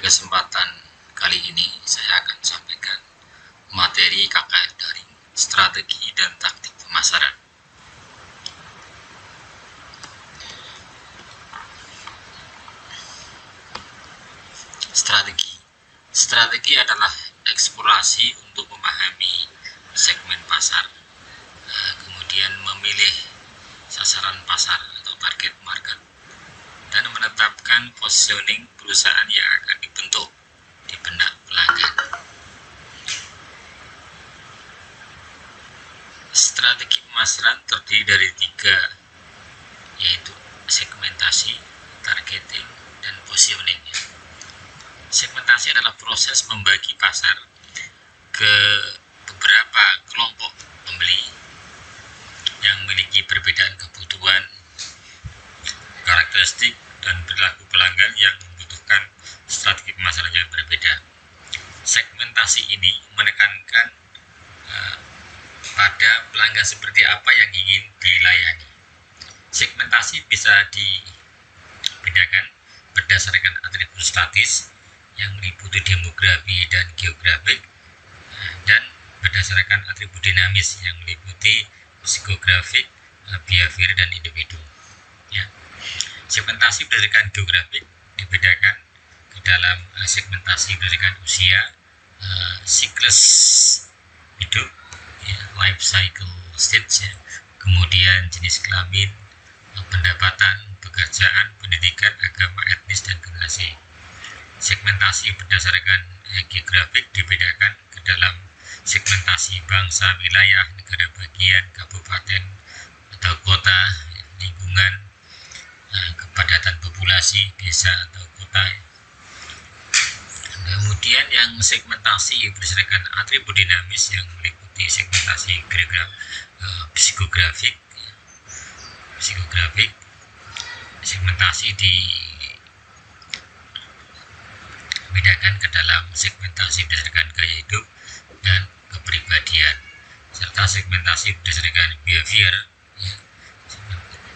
kesempatan kali ini saya akan sampaikan materi KKN daring, strategi dan taktik pemasaran. Strategi adalah eksplorasi untuk memahami segmen pasar, kemudian memilih sasaran pasar atau target market, dan menetapkan positioning perusahaan yang akan dibentuk di benak pelanggan. Strategi pemasaran terdiri dari 3, yaitu segmentasi, targeting, dan positioning. Segmentasi adalah proses membagi pasar ke beberapa kelompok pembeli yang memiliki perbedaan kebutuhan, karakteristik, dan perilaku pelanggan yang membutuhkan strategi pemasaran yang berbeda. Segmentasi ini menekankan pada pelanggan seperti apa yang ingin dilayani. Segmentasi bisa dibedakan berdasarkan atribut statis yang meliputi demografi dan geografik, dan berdasarkan atribut dinamis yang meliputi psikografik, behavior, dan individu. Segmentasi berdasarkan geografik dibedakan ke dalam segmentasi berdasarkan usia, siklus hidup, life cycle stage, kemudian jenis kelamin, pendapatan, pekerjaan, pendidikan, agama, etnis, dan generasi. Segmentasi berdasarkan geografik dibedakan ke dalam segmentasi bangsa, wilayah, negara bagian, kabupaten atau kota, lingkungan, kepadatan populasi, desa atau kota. Kemudian yang segmentasi berdasarkan atribut dinamis yang meliputi segmentasi psikografik. Segmentasi dibedakan ke dalam segmentasi berdasarkan gaya hidup dan kepribadian, serta segmentasi berdasarkan behavior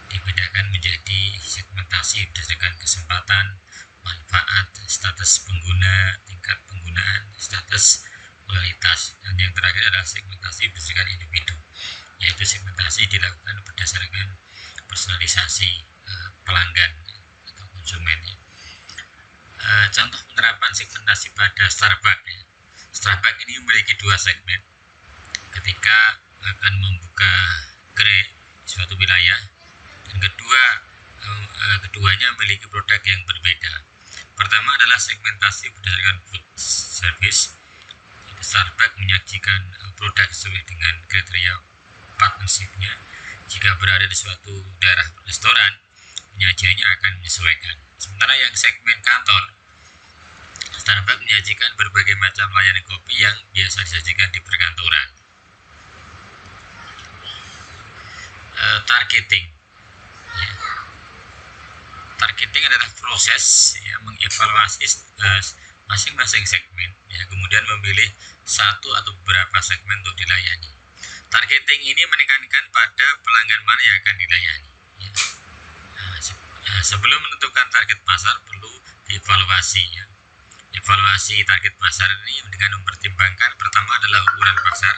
dibedakan menjadi segmentasi berdasarkan kesempatan, manfaat, status pengguna, tingkat penggunaan, status kualitas, dan yang terakhir adalah segmentasi berdasarkan individu, yaitu segmentasi dilakukan berdasarkan personalisasi pelanggan atau konsumen. Contoh penerapan segmentasi pada Starbucks. Starbucks ini memiliki 2 segmen ketika akan membuka gerai di suatu wilayah, dan keduanya memiliki produk yang berbeda. Pertama adalah segmentasi berdasarkan food service. Starbucks menyajikan produk sesuai dengan kriteria partnership-nya. Jika berada di suatu daerah restoran, penyajiannya akan menyesuaikan. Sementara yang segmen kantor, Starbucks menyajikan berbagai macam layanan kopi yang biasa disajikan di perkantoran. Targeting adalah proses mengevaluasi masing-masing segmen, kemudian memilih satu atau beberapa segmen untuk dilayani. Targeting ini menekankan pada pelanggan mana yang akan dilayani. Sebelum menentukan target pasar perlu dievaluasi. Evaluasi target pasar ini dengan mempertimbangkan pertama adalah ukuran pasar,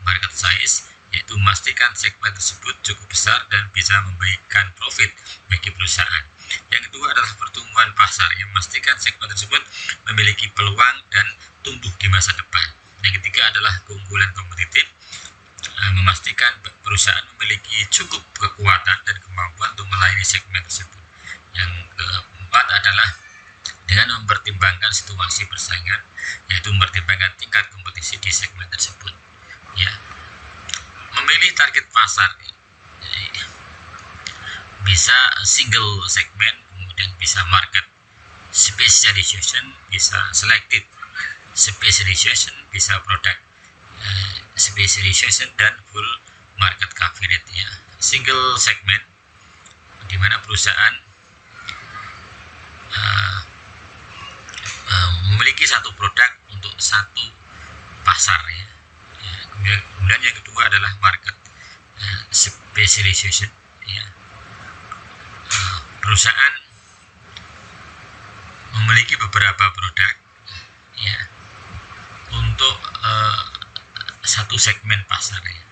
market size, yaitu memastikan segmen tersebut cukup besar dan bisa memberikan profit bagi perusahaan. Yang kedua adalah pertumbuhan pasar, yang memastikan segmen tersebut memiliki peluang dan tumbuh di masa depan. Yang ketiga adalah keunggulan kompetitif, memastikan perusahaan memiliki cukup kekuatan dan kemampuan untuk melayani segmen tersebut. Yang keempat adalah dengan mempertimbangkan situasi persaingan, yaitu mempertimbangkan tingkat kompetisi di segmen tersebut. Memilih target pasar bisa single segment, kemudian bisa market specialization, bisa selected specialization, bisa product specialization, dan full market coverage. Single segment di mana perusahaan memiliki satu produk untuk satu pasar. Kemudian yang kedua adalah market specialization. Perusahaan memiliki beberapa produk ya untuk satu segmen pasar ya.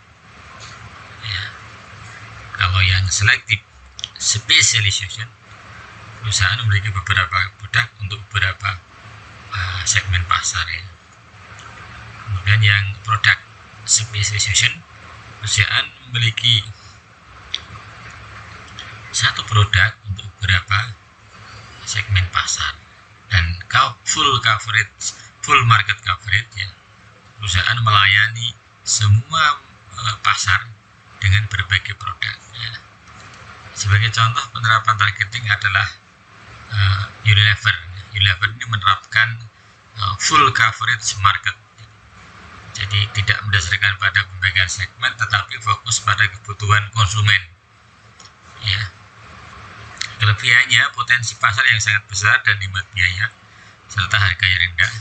Kalau yang selective specialization, perusahaan memiliki beberapa produk untuk beberapa segmen pasar ya. Kemudian yang produk specialization, perusahaan memiliki satu produk untuk beberapa segmen pasar. Dan full market coverage ya, perusahaan melayani semua pasar dengan berbagai produk ya. Sebagai contoh penerapan targeting adalah Unilever. Unilever ini menerapkan full coverage market. Jadi tidak berdasarkan pada pembagian segmen, tetapi fokus pada kebutuhan konsumen. Ya. Kelebihannya potensi pasar yang sangat besar dan hemat biaya, serta harga yang rendah,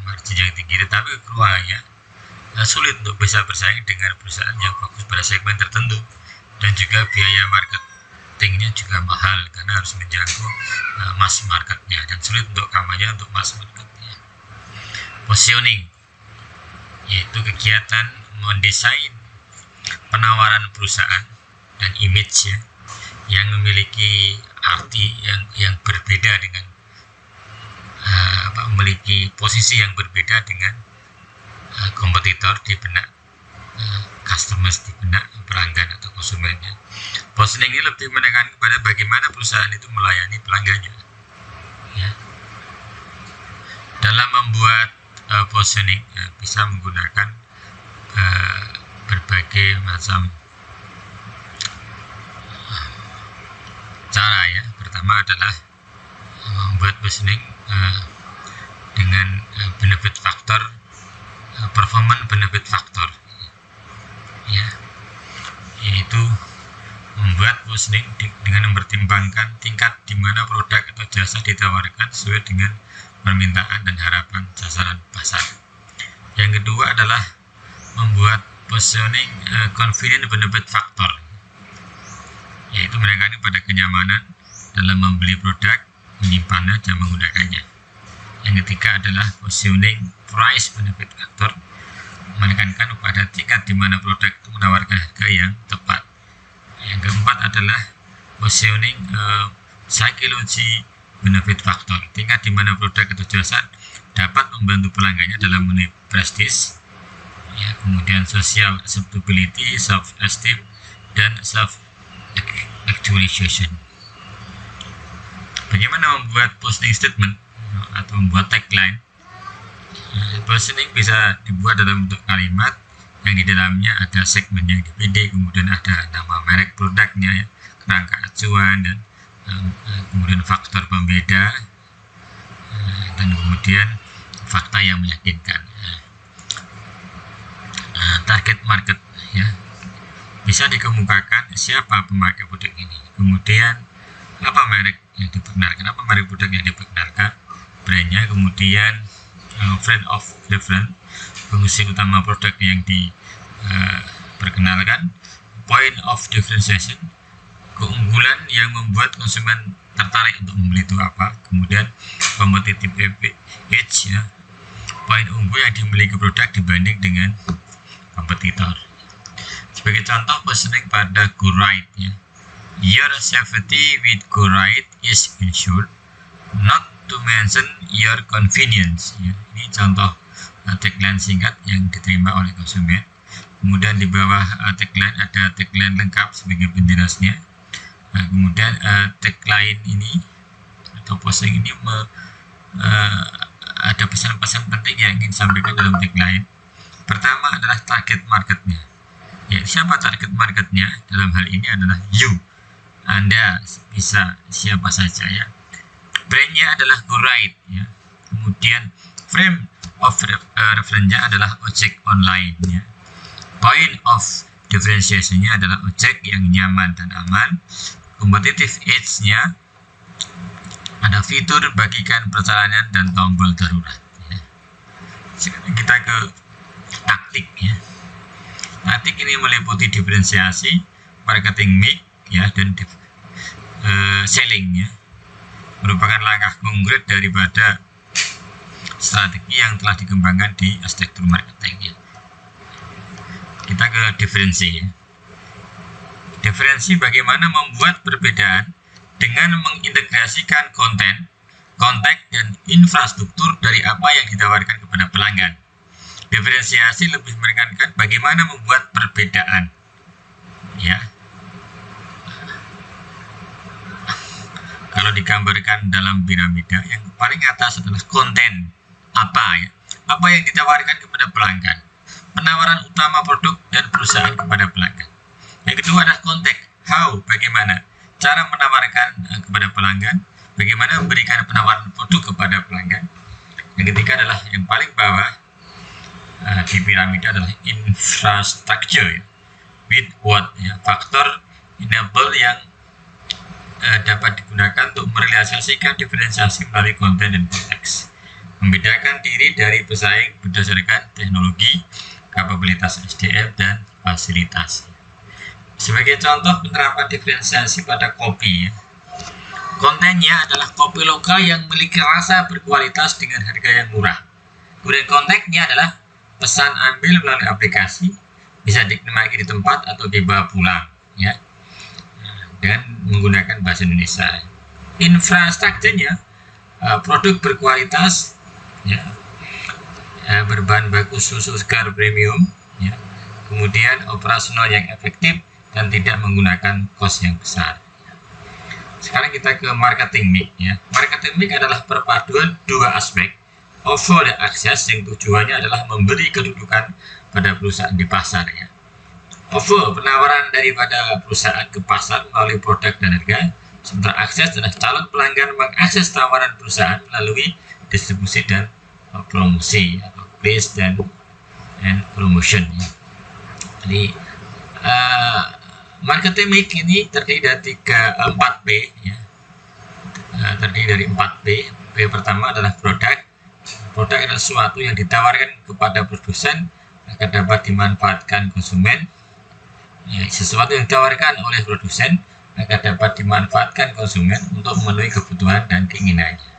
margin yang tinggi. Tetapi kekurangannya sulit untuk bisa bersaing dengan perusahaan yang fokus pada segmen tertentu, dan juga biaya marketingnya juga mahal karena harus menjangkau mass marketnya, dan sulit untuk kampanye untuk mass marketnya. Positioning yaitu kegiatan mendesain penawaran perusahaan dan image ya, yang memiliki arti yang berbeda dengan memiliki posisi yang berbeda dengan kompetitor di benak customers, di benak pelanggan atau konsumennya. Positioning ini lebih menekankan kepada bagaimana perusahaan itu melayani pelanggannya ya. Dalam membuat positioning bisa menggunakan berbagai macam cara ya. Pertama adalah membuat positioning dengan benefit factor, performance benefit factor ya, yaitu membuat positioning dengan mempertimbangkan tingkat di mana produk atau jasa ditawarkan sesuai dengan permintaan dan harapan sasaran pasar. Yang kedua adalah membuat positioning convenient benefit factor, yaitu menekankan pada kenyamanan dalam membeli produk, menyimpannya, dan menggunakannya. Yang ketiga adalah positioning price benefit factor, menekankan pada tingkat di mana produk itu menawarkan harga yang tepat. Yang keempat adalah positioning psychology benefit factor, tingkat di mana produk atau jasa dapat membantu pelanggannya dalam memenuhi prestis ya, kemudian social acceptability, self esteem, dan self actualization. Bagaimana membuat positioning statement atau membuat tagline? Positioning bisa dibuat dalam bentuk kalimat yang di dalamnya ada segmen yang dipilih, kemudian ada nama merek produknya ya, kerangka acuan, dan kemudian faktor pembeda, dan kemudian fakta yang meyakinkan. Target market ya, bisa dikemukakan siapa pemakai produk ini, kemudian apa merek yang diperkenalkan, apa merek produk yang diperkenalkan, brandnya, kemudian frame of reference, fungsi utama produk yang diperkenalkan, point of differentiation, keunggulan yang membuat konsumen tertarik untuk membeli itu apa, kemudian competitive edge ya, poin unggul yang dimiliki produk dibanding dengan kompetitor. Sebagai contoh positioning pada Go Right ya, your safety with Go Right is ensured, not to mention your convenience ya. Ini contoh tagline singkat yang diterima oleh konsumen. Kemudian di bawah tagline ada tagline lengkap sebagai penjelasnya. Kemudian tagline ini atau posting ini ada pesan-pesan penting yang ingin disampaikan dalam tagline. Pertama adalah target marketnya. Ya, siapa target marketnya? Dalam hal ini adalah you. Anda bisa siapa saja ya. Brandnya adalah Go Right ya. Kemudian frame of reference-nya adalah ojek online ya. Point of differentiation-nya adalah ojek yang nyaman dan aman. Competitive edge-nya ada fitur bagikan perjalanan dan tombol darurat ya. Sekarang kita ke taktik ya. Taktik ini meliputi diferensiasi, marketing mix ya, dan selling ya. merupakan langkah konkret daripada strategi yang telah dikembangkan di arsitektur marketing. Kita ke diferensi. Diferensi bagaimana membuat perbedaan dengan mengintegrasikan konten, konteks, dan infrastruktur dari apa yang ditawarkan kepada pelanggan. Diferensiasi lebih menekankan bagaimana membuat perbedaan. Kalau digambarkan dalam piramida, yang paling atas adalah konten. Apa yang ditawarkan kepada pelanggan, penawaran utama produk dan perusahaan kepada pelanggan. Yang kedua adalah konteks, bagaimana cara menawarkan kepada pelanggan, bagaimana memberikan penawaran produk kepada pelanggan. Yang ketiga adalah yang paling bawah di piramida adalah infrastructure, with what, faktor enable yang dapat digunakan untuk merealisasikan diferensiasi melalui konten dan konteks. Membedakan diri dari pesaing berdasarkan teknologi, kapabilitas SDM, dan fasilitas. Sebagai contoh penerapan diferensiasi pada kopi, kontennya adalah kopi lokal yang memiliki rasa berkualitas dengan harga yang murah. Kemudian konteksnya adalah pesan ambil melalui aplikasi, bisa dinikmati di tempat atau dibawa pulang, dengan menggunakan bahasa Indonesia. Infrastrukturnya produk berkualitas, berbahan baku susu segar premium, kemudian operasional yang efektif dan tidak menggunakan kos yang besar. Sekarang kita ke marketing mix. Marketing mix adalah perpaduan dua aspek, offer dan akses, yang tujuannya adalah memberi kedudukan pada perusahaan di pasar. Offer, penawaran daripada perusahaan ke pasar melalui produk dan harga, sementara akses adalah calon pelanggan mengakses tawaran perusahaan melalui distribusi dan promosi atau place dan promotion. Jadi marketing mix ini terdiri dari 4 P, terdiri dari 4 P. P pertama adalah produk. Produk adalah sesuatu yang ditawarkan kepada produsen agar dapat dimanfaatkan konsumen. Sesuatu yang ditawarkan oleh produsen agar dapat dimanfaatkan konsumen untuk memenuhi kebutuhan dan keinginannya.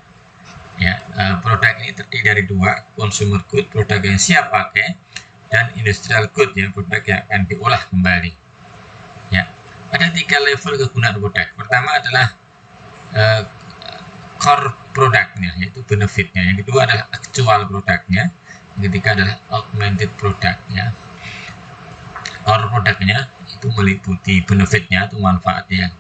Produk ini terdiri dari 2, consumer good, produk yang siap pakai, dan industrial good, produk yang akan diolah kembali. Ada 3 level kegunaan produk. Pertama adalah core produknya, yaitu benefitnya. Yang kedua adalah actual produknya. Yang ketiga adalah augmented produknya. Core produknya itu meliputi benefitnya, atau manfaat yang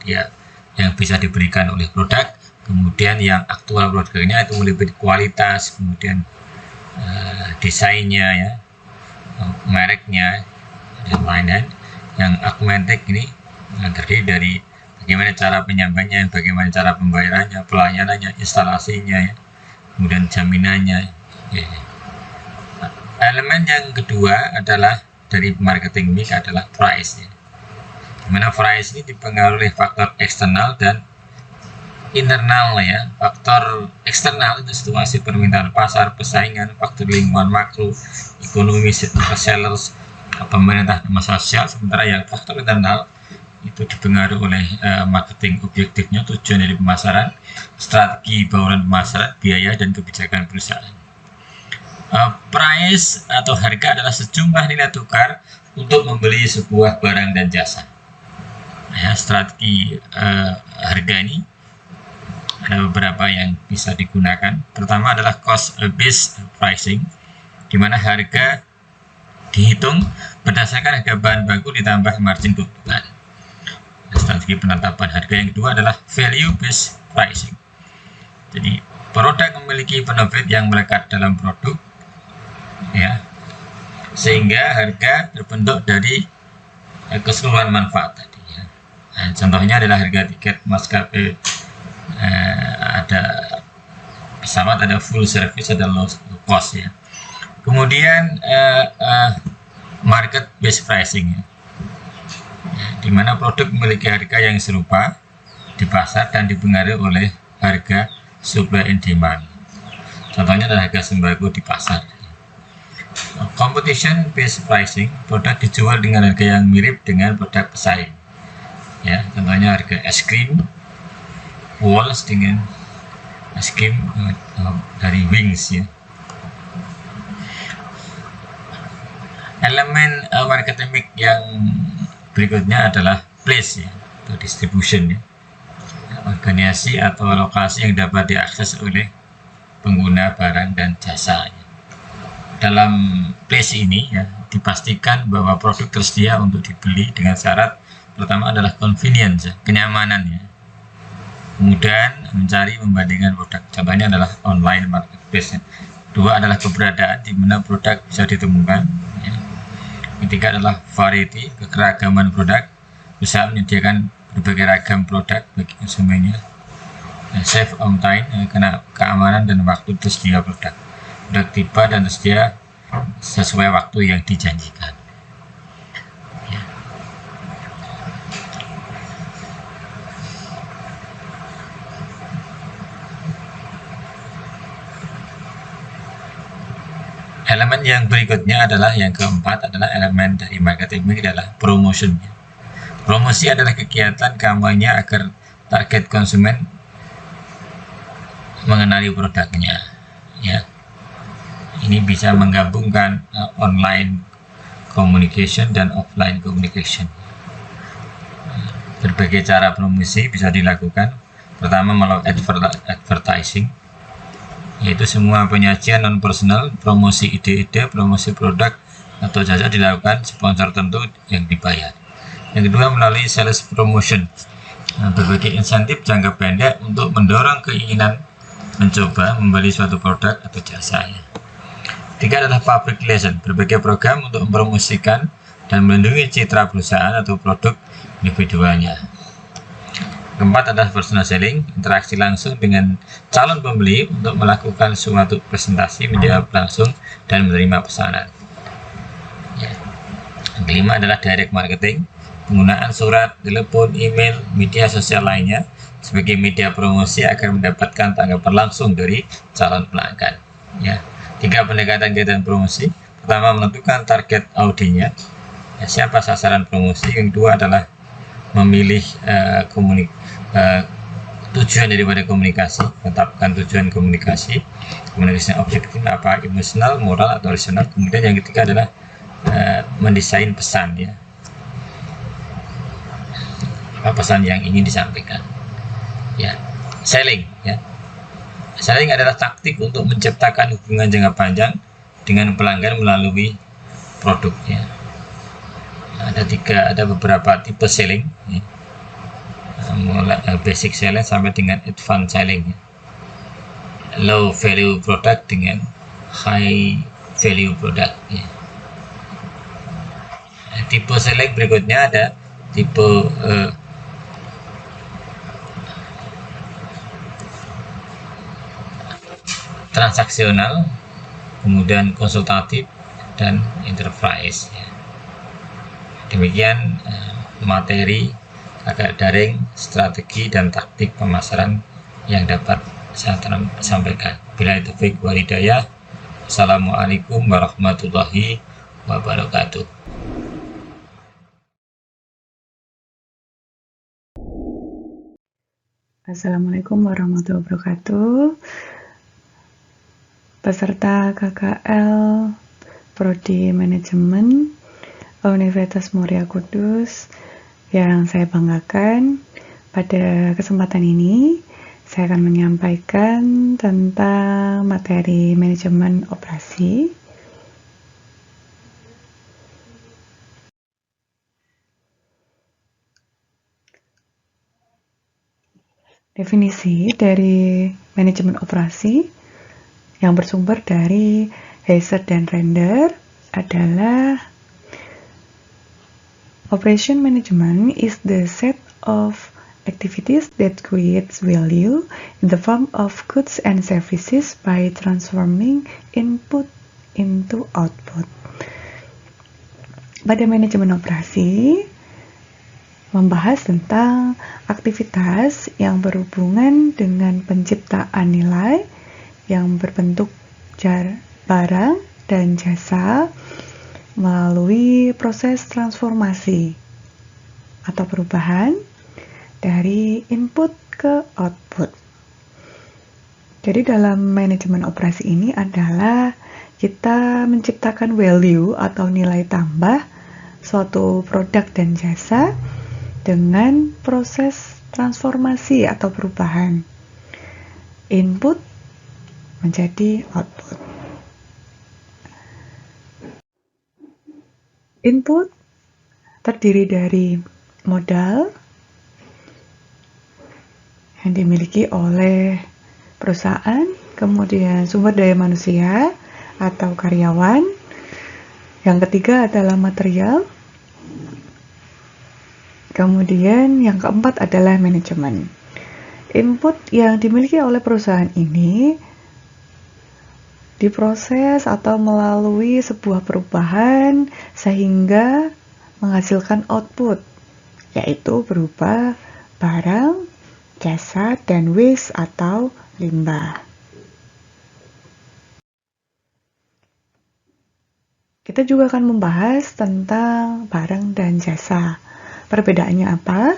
bisa diberikan oleh produk. Kemudian yang aktual produknya itu meliputi kualitas, kemudian desainnya, mereknya, dan lain-lain. Yang augmented ini terdiri dari bagaimana cara penyampaiannya, bagaimana cara pembayarannya, pelayanannya, instalasinya, kemudian jaminannya. Elemen yang kedua adalah dari marketing mix adalah price. Dimana price ini dipengaruhi oleh faktor eksternal dan internal. Faktor eksternal itu situasi permintaan pasar, persaingan, faktor lingkungan makro, ekonomi, sellers, pemerintah, dan masalah sosial. Sementara yang faktor internal itu dipengaruhi oleh marketing objektifnya, tujuan dari pemasaran, strategi bauran pemasaran, biaya, dan kebijakan perusahaan. Price atau harga adalah sejumlah nilai tukar untuk membeli sebuah barang dan jasa. Strategi harga ini ada beberapa yang bisa digunakan. Pertama adalah cost based pricing, di mana harga dihitung berdasarkan harga bahan baku ditambah margin keuntungan. Strategi penetapan harga yang kedua adalah value based pricing. Jadi produk memiliki benefit yang melekat dalam produk, sehingga harga terbentuk dari keseluruhan manfaat tadi. Contohnya adalah harga tiket maskapai, ada pesawat, ada full service, ada low cost. Kemudian market based pricing, di mana produk memiliki harga yang serupa di pasar dan dipengaruhi oleh harga supply and demand. Contohnya adalah harga sembako di pasar. Competition based pricing, produk dijual dengan harga yang mirip dengan produk pesaing. Contohnya harga es krim Walls dengan scheme dari Wings ya. Elemen marketing yang berikutnya adalah place ya, atau distribution ya. Organisasi atau lokasi yang dapat diakses oleh pengguna barang dan jasa. Dalam place ini ya, dipastikan bahwa produk tersedia untuk dibeli dengan syarat pertama adalah convenience, kenyamanan ya. Kemudian mencari membandingkan produk, contohnya adalah online marketplace ya. Kedua adalah keberadaan di mana produk bisa ditemukan ya. Ketiga adalah variety, kekeragaman produk, bisa menyediakan berbagai ragam produk bagi konsumennya. Save on time, karena keamanan dan waktu tersedia produk tiba dan tersedia sesuai waktu yang dijanjikan ya. Elemen yang berikutnya adalah yang keempat, adalah elemen dari marketing adalah promotion. Promosi adalah kegiatan kampanye agar target konsumen mengenali produknya ya. Ini bisa menggabungkan online communication dan offline communication. Berbagai cara promosi bisa dilakukan. Pertama melalui advertising, yaitu semua penyajian non personal, promosi ide-ide, promosi produk atau jasa dilakukan sponsor tentu yang dibayar. Yang kedua melalui sales promotion, berbagai insentif jangka pendek untuk mendorong keinginan mencoba membeli suatu produk atau jasa ya. Tiga adalah public relation, berbagai program untuk mempromosikan dan melindungi citra perusahaan atau produk individualnya. Keempat adalah personal selling, interaksi langsung dengan calon pembeli untuk melakukan suatu presentasi, menjawab langsung dan menerima pesanan ya. Kelima adalah direct marketing, penggunaan surat, telepon, email, media sosial lainnya sebagai media promosi agar mendapatkan tanggapan langsung dari calon pelanggan ya. Tiga pendekatan kegiatan promosi, pertama menentukan target audiensnya ya, siapa sasaran promosi. Yang kedua adalah memilih tujuan daripada komunikasi, tetapkan tujuan komunikasi objektif apa, emosional, moral atau rasional. Kemudian yang ketiga adalah mendesain pesan ya, apa pesan yang ingin disampaikan ya. Selling ya, selling adalah taktik untuk menciptakan hubungan jangka panjang dengan pelanggan melalui produknya. Ada beberapa tipe selling ya. Mulai basic selling sampai dengan advanced selling ya. Low value product dengan high value product ya. Tipe selling berikutnya ada tipe transaksional, kemudian konsultatif dan enterprise ya. Demikian materi agak daring, strategi dan taktik pemasaran yang dapat saya sampaikan. Bila taufik wal hidayah. Assalamualaikum warahmatullahi wabarakatuh. Assalamualaikum warahmatullahi wabarakatuh. Peserta KKL Prodi Manajemen Universitas Muria Kudus yang saya banggakan, pada kesempatan ini saya akan menyampaikan tentang materi manajemen operasi. Definisi dari manajemen operasi yang bersumber dari Heiser dan Render adalah operation management is the set of activities that creates value in the form of goods and services by transforming input into output. Pada manajemen operasi membahas tentang aktivitas yang berhubungan dengan penciptaan nilai yang berbentuk barang dan jasa melalui proses transformasi atau perubahan dari input ke output. Jadi dalam manajemen operasi ini adalah kita menciptakan value atau nilai tambah suatu produk dan jasa dengan proses transformasi atau perubahan input menjadi output. Input terdiri dari modal yang dimiliki oleh perusahaan, kemudian sumber daya manusia atau karyawan. Yang ketiga adalah material. Kemudian yang keempat adalah manajemen. Input yang dimiliki oleh perusahaan ini diproses atau melalui sebuah perubahan sehingga menghasilkan output, yaitu berupa barang, jasa, dan waste atau limbah. Kita juga akan membahas tentang barang dan jasa. Perbedaannya apa?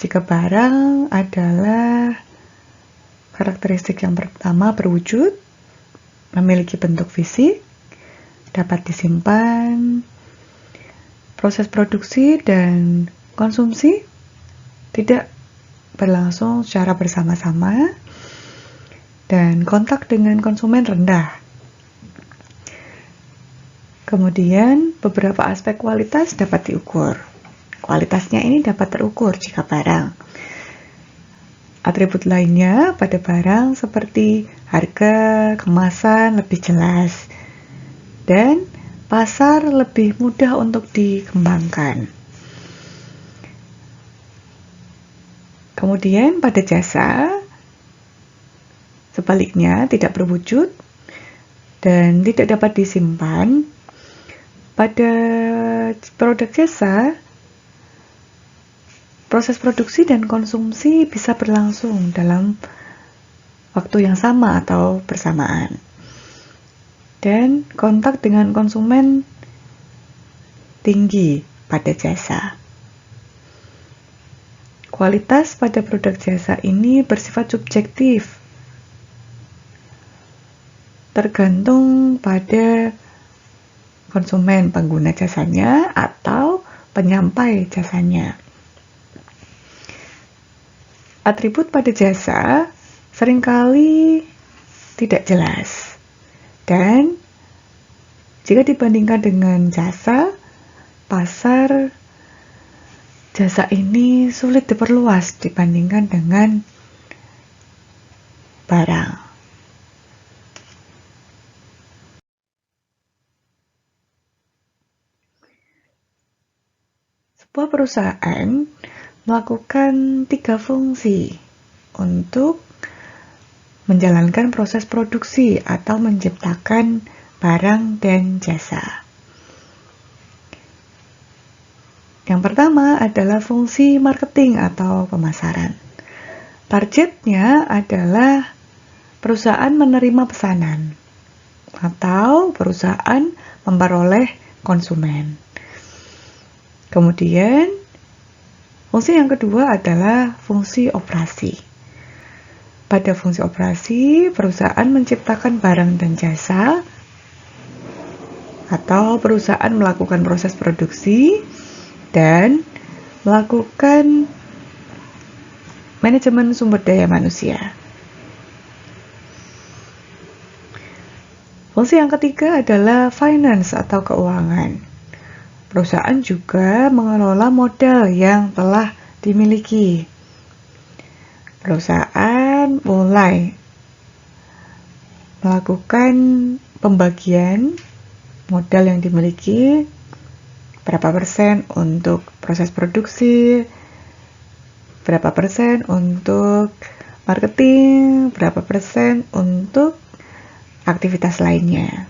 Jika barang adalah karakteristik yang pertama berwujud, memiliki bentuk fisik, dapat disimpan, proses produksi dan konsumsi tidak berlangsung secara bersama-sama, dan kontak dengan konsumen rendah. Kemudian beberapa aspek kualitas dapat diukur. Kualitasnya ini dapat terukur jika barang. Atribut lainnya pada barang seperti harga, kemasan lebih jelas, dan pasar lebih mudah untuk dikembangkan. Kemudian pada jasa, sebaliknya tidak berwujud dan tidak dapat disimpan. Pada produk jasa, proses produksi dan konsumsi bisa berlangsung dalam waktu yang sama atau bersamaan. Dan kontak dengan konsumen tinggi pada jasa. Kualitas pada produk jasa ini bersifat subjektif, tergantung pada konsumen pengguna jasanya atau penyampai jasanya. Atribut pada jasa seringkali tidak jelas, dan jika dibandingkan dengan jasa, pasar jasa ini sulit diperluas dibandingkan dengan barang. Sebuah perusahaan melakukan 3 fungsi untuk menjalankan proses produksi atau menciptakan barang dan jasa. Yang pertama adalah fungsi marketing atau pemasaran. Targetnya adalah perusahaan menerima pesanan atau perusahaan memperoleh konsumen. Kemudian, fungsi yang kedua adalah fungsi operasi. Pada fungsi operasi, perusahaan menciptakan barang dan jasa, atau perusahaan melakukan proses produksi dan melakukan manajemen sumber daya manusia. Fungsi yang ketiga adalah finance atau keuangan. Perusahaan juga mengelola modal yang telah dimiliki. Perusahaan mulai melakukan pembagian modal yang dimiliki, berapa persen untuk proses produksi, berapa persen untuk marketing, berapa persen untuk aktivitas lainnya.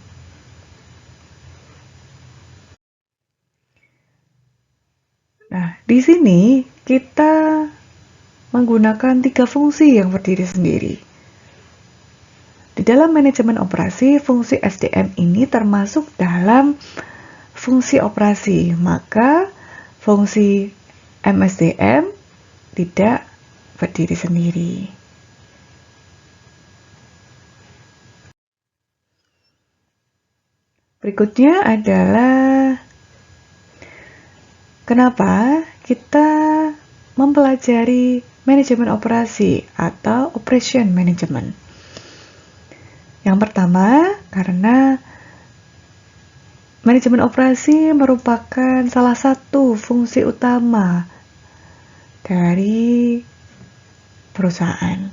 Nah, di sini kita menggunakan 3 fungsi yang berdiri sendiri. Di dalam manajemen operasi, fungsi SDM ini termasuk dalam fungsi operasi, maka fungsi MSDM tidak berdiri sendiri. Berikutnya adalah kenapa kita mempelajari manajemen operasi atau operation management. Yang pertama, karena manajemen operasi merupakan salah satu fungsi utama dari perusahaan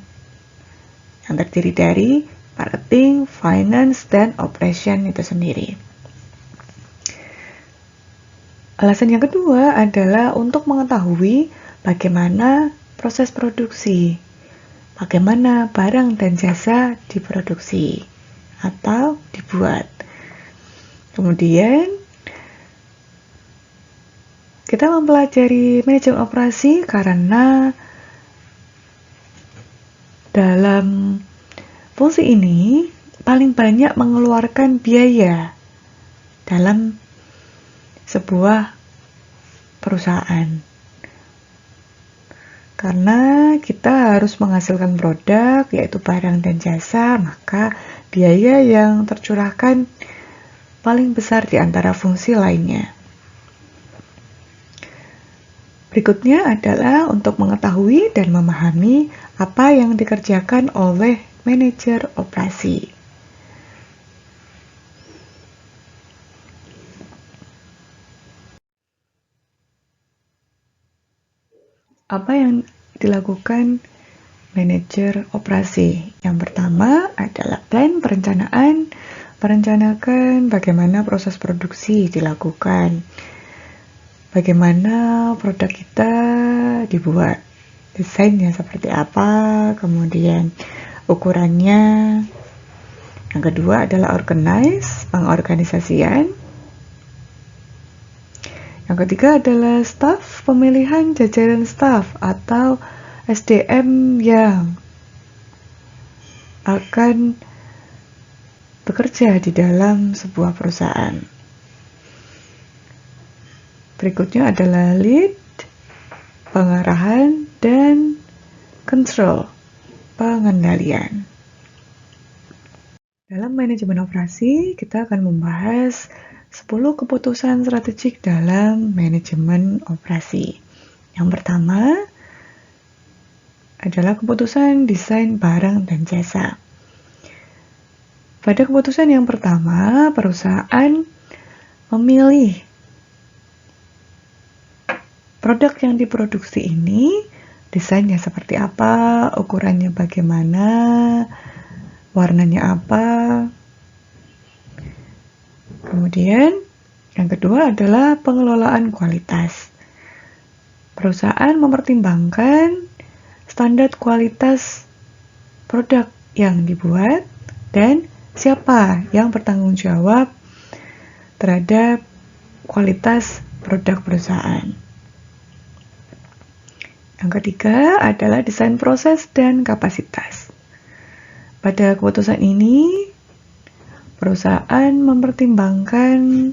yang terdiri dari marketing, finance, dan operation itu sendiri. Alasan yang kedua adalah untuk mengetahui bagaimana proses produksi, bagaimana barang dan jasa diproduksi atau dibuat. Kemudian, kita mempelajari manajemen operasi karena dalam fungsi ini paling banyak mengeluarkan biaya dalam sebuah perusahaan. Karena kita harus menghasilkan produk, yaitu barang dan jasa, maka biaya yang tercurahkan paling besar di antara fungsi lainnya. Berikutnya adalah untuk mengetahui dan memahami apa yang dikerjakan oleh manajer operasi. Apa yang dilakukan manajer operasi? Yang pertama adalah plan perencanaan, merencanakan bagaimana proses produksi dilakukan, bagaimana produk kita dibuat, desainnya seperti apa, kemudian ukurannya. Yang kedua adalah organize, pengorganisasian. Yang ketiga adalah staff, pemilihan jajaran staff atau SDM yang akan bekerja di dalam sebuah perusahaan. Berikutnya adalah lead, pengarahan, dan control, pengendalian. Dalam manajemen operasi, kita akan membahas 10 keputusan strategik dalam manajemen operasi. Yang pertama adalah keputusan desain barang dan jasa. Pada keputusan yang pertama, perusahaan memilih produk yang diproduksi ini, desainnya seperti apa, ukurannya bagaimana, warnanya apa. Kemudian, yang kedua adalah pengelolaan kualitas. Perusahaan mempertimbangkan standar kualitas produk yang dibuat dan siapa yang bertanggung jawab terhadap kualitas produk perusahaan. Yang ketiga adalah desain proses dan kapasitas. Pada keputusan ini, perusahaan mempertimbangkan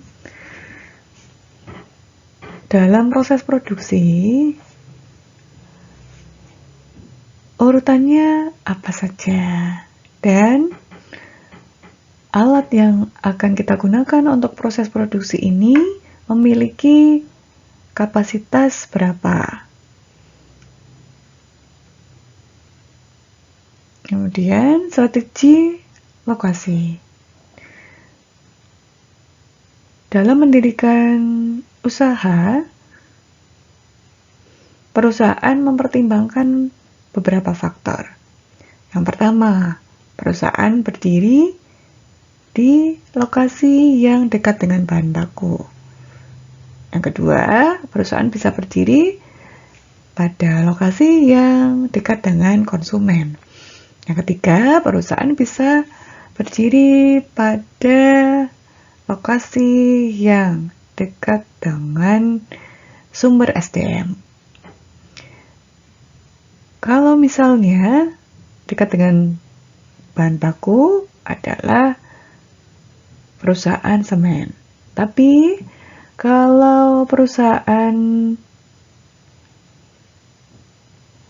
dalam proses produksi urutannya apa saja dan alat yang akan kita gunakan untuk proses produksi ini memiliki kapasitas berapa. Kemudian strategi lokasi. Dalam mendirikan usaha, perusahaan mempertimbangkan beberapa faktor. Yang pertama, perusahaan berdiri di lokasi yang dekat dengan bahan baku. Yang kedua, perusahaan bisa berdiri pada lokasi yang dekat dengan konsumen. Yang ketiga, perusahaan bisa berdiri pada lokasi yang dekat dengan sumber SDM. Kalau misalnya dekat dengan bahan baku adalah perusahaan semen. Tapi kalau perusahaan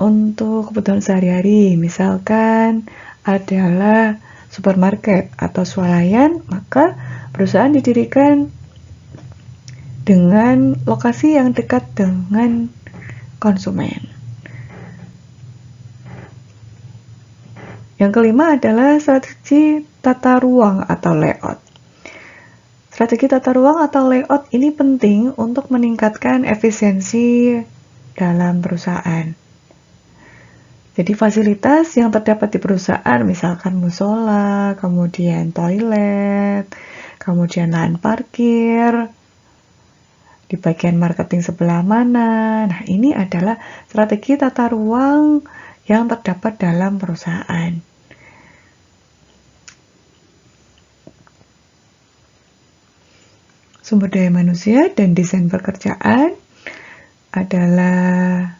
untuk kebutuhan sehari-hari, misalkan adalah supermarket atau swalayan, maka Perusahaan didirikan dengan lokasi yang dekat dengan konsumen. Yang kelima adalah strategi tata ruang atau layout. Strategi tata ruang atau layout ini penting untuk meningkatkan efisiensi dalam perusahaan. Jadi fasilitas yang terdapat di perusahaan, misalkan musola, kemudian toilet, kemudian lahan parkir, di bagian marketing sebelah mana. Nah, ini adalah strategi tata ruang yang terdapat dalam perusahaan. Sumber daya manusia dan desain pekerjaan adalah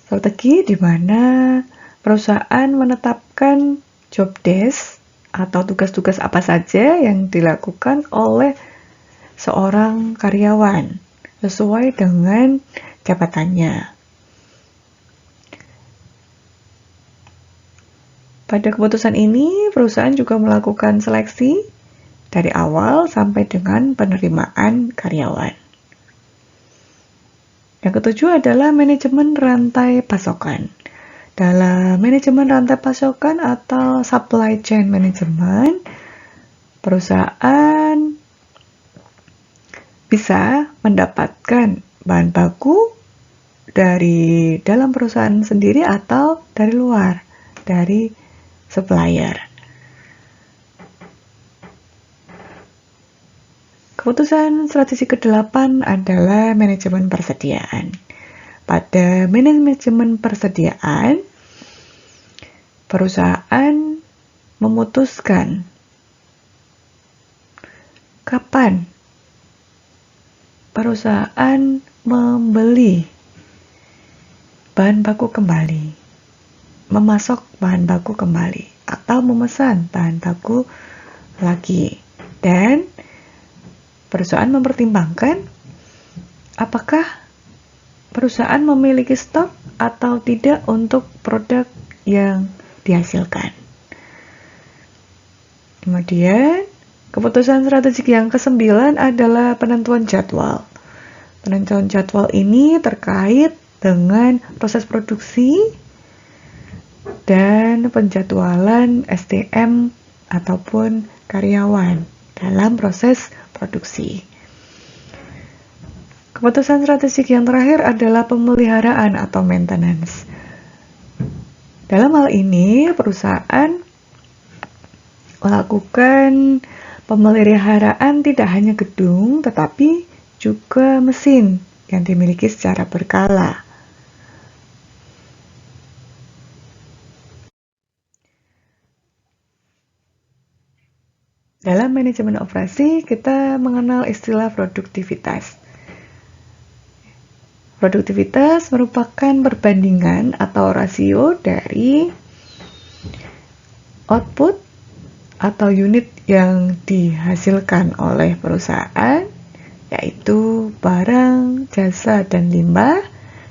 strategi di mana perusahaan menetapkan job desk atau tugas-tugas apa saja yang dilakukan oleh seorang karyawan sesuai dengan jabatannya. Pada keputusan ini, perusahaan juga melakukan seleksi dari awal sampai dengan penerimaan karyawan. Yang ketujuh adalah manajemen rantai pasokan. Dalam manajemen rantai pasokan atau supply chain management, perusahaan bisa mendapatkan bahan baku dari dalam perusahaan sendiri atau dari luar, dari supplier. Keputusan strategi ke-8 adalah manajemen persediaan. Pada manajemen persediaan, perusahaan memutuskan kapan perusahaan membeli bahan baku kembali, memasok bahan baku kembali, atau memesan bahan baku lagi. Dan perusahaan mempertimbangkan apakah perusahaan memiliki stok atau tidak untuk produk yang dihasilkan. Kemudian, keputusan strategik yang ke-9 adalah penentuan jadwal. Penentuan jadwal ini terkait dengan proses produksi dan penjadwalan SDM ataupun karyawan dalam proses produksi. Keputusan strategik yang terakhir adalah pemeliharaan atau maintenance. Dalam hal ini, perusahaan melakukan pemeliharaan tidak hanya gedung, tetapi juga mesin yang dimiliki secara berkala. Dalam manajemen operasi, kita mengenal istilah produktivitas. Produktivitas merupakan perbandingan atau rasio dari output atau unit yang dihasilkan oleh perusahaan, yaitu barang, jasa, dan limbah,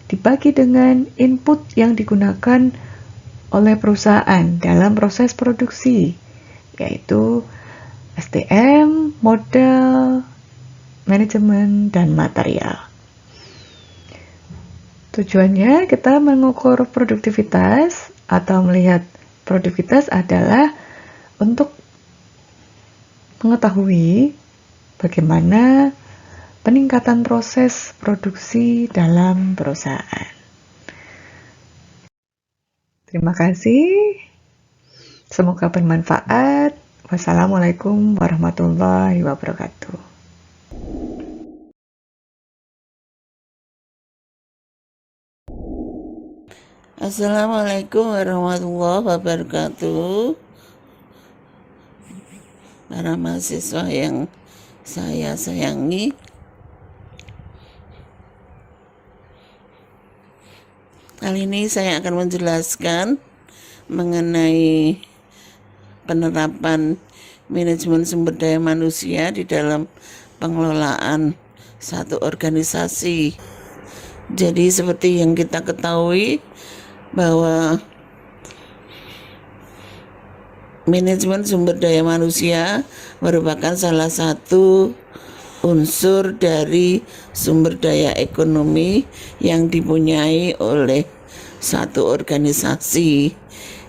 dibagi dengan input yang digunakan oleh perusahaan dalam proses produksi, yaitu SDM, modal, manajemen, dan material. Tujuannya kita mengukur produktivitas atau melihat produktivitas adalah untuk mengetahui bagaimana peningkatan proses produksi dalam perusahaan. Terima kasih. Semoga bermanfaat. Wassalamualaikum warahmatullahi wabarakatuh. Assalamualaikum warahmatullahi wabarakatuh. Para mahasiswa yang saya sayangi, kali ini saya akan menjelaskan mengenai penerapan manajemen sumber daya manusia di dalam pengelolaan satu organisasi. Jadi seperti yang kita ketahui bahwa Manajemen sumber daya manusia merupakan salah satu unsur dari sumber daya ekonomi yang dipunyai oleh satu organisasi.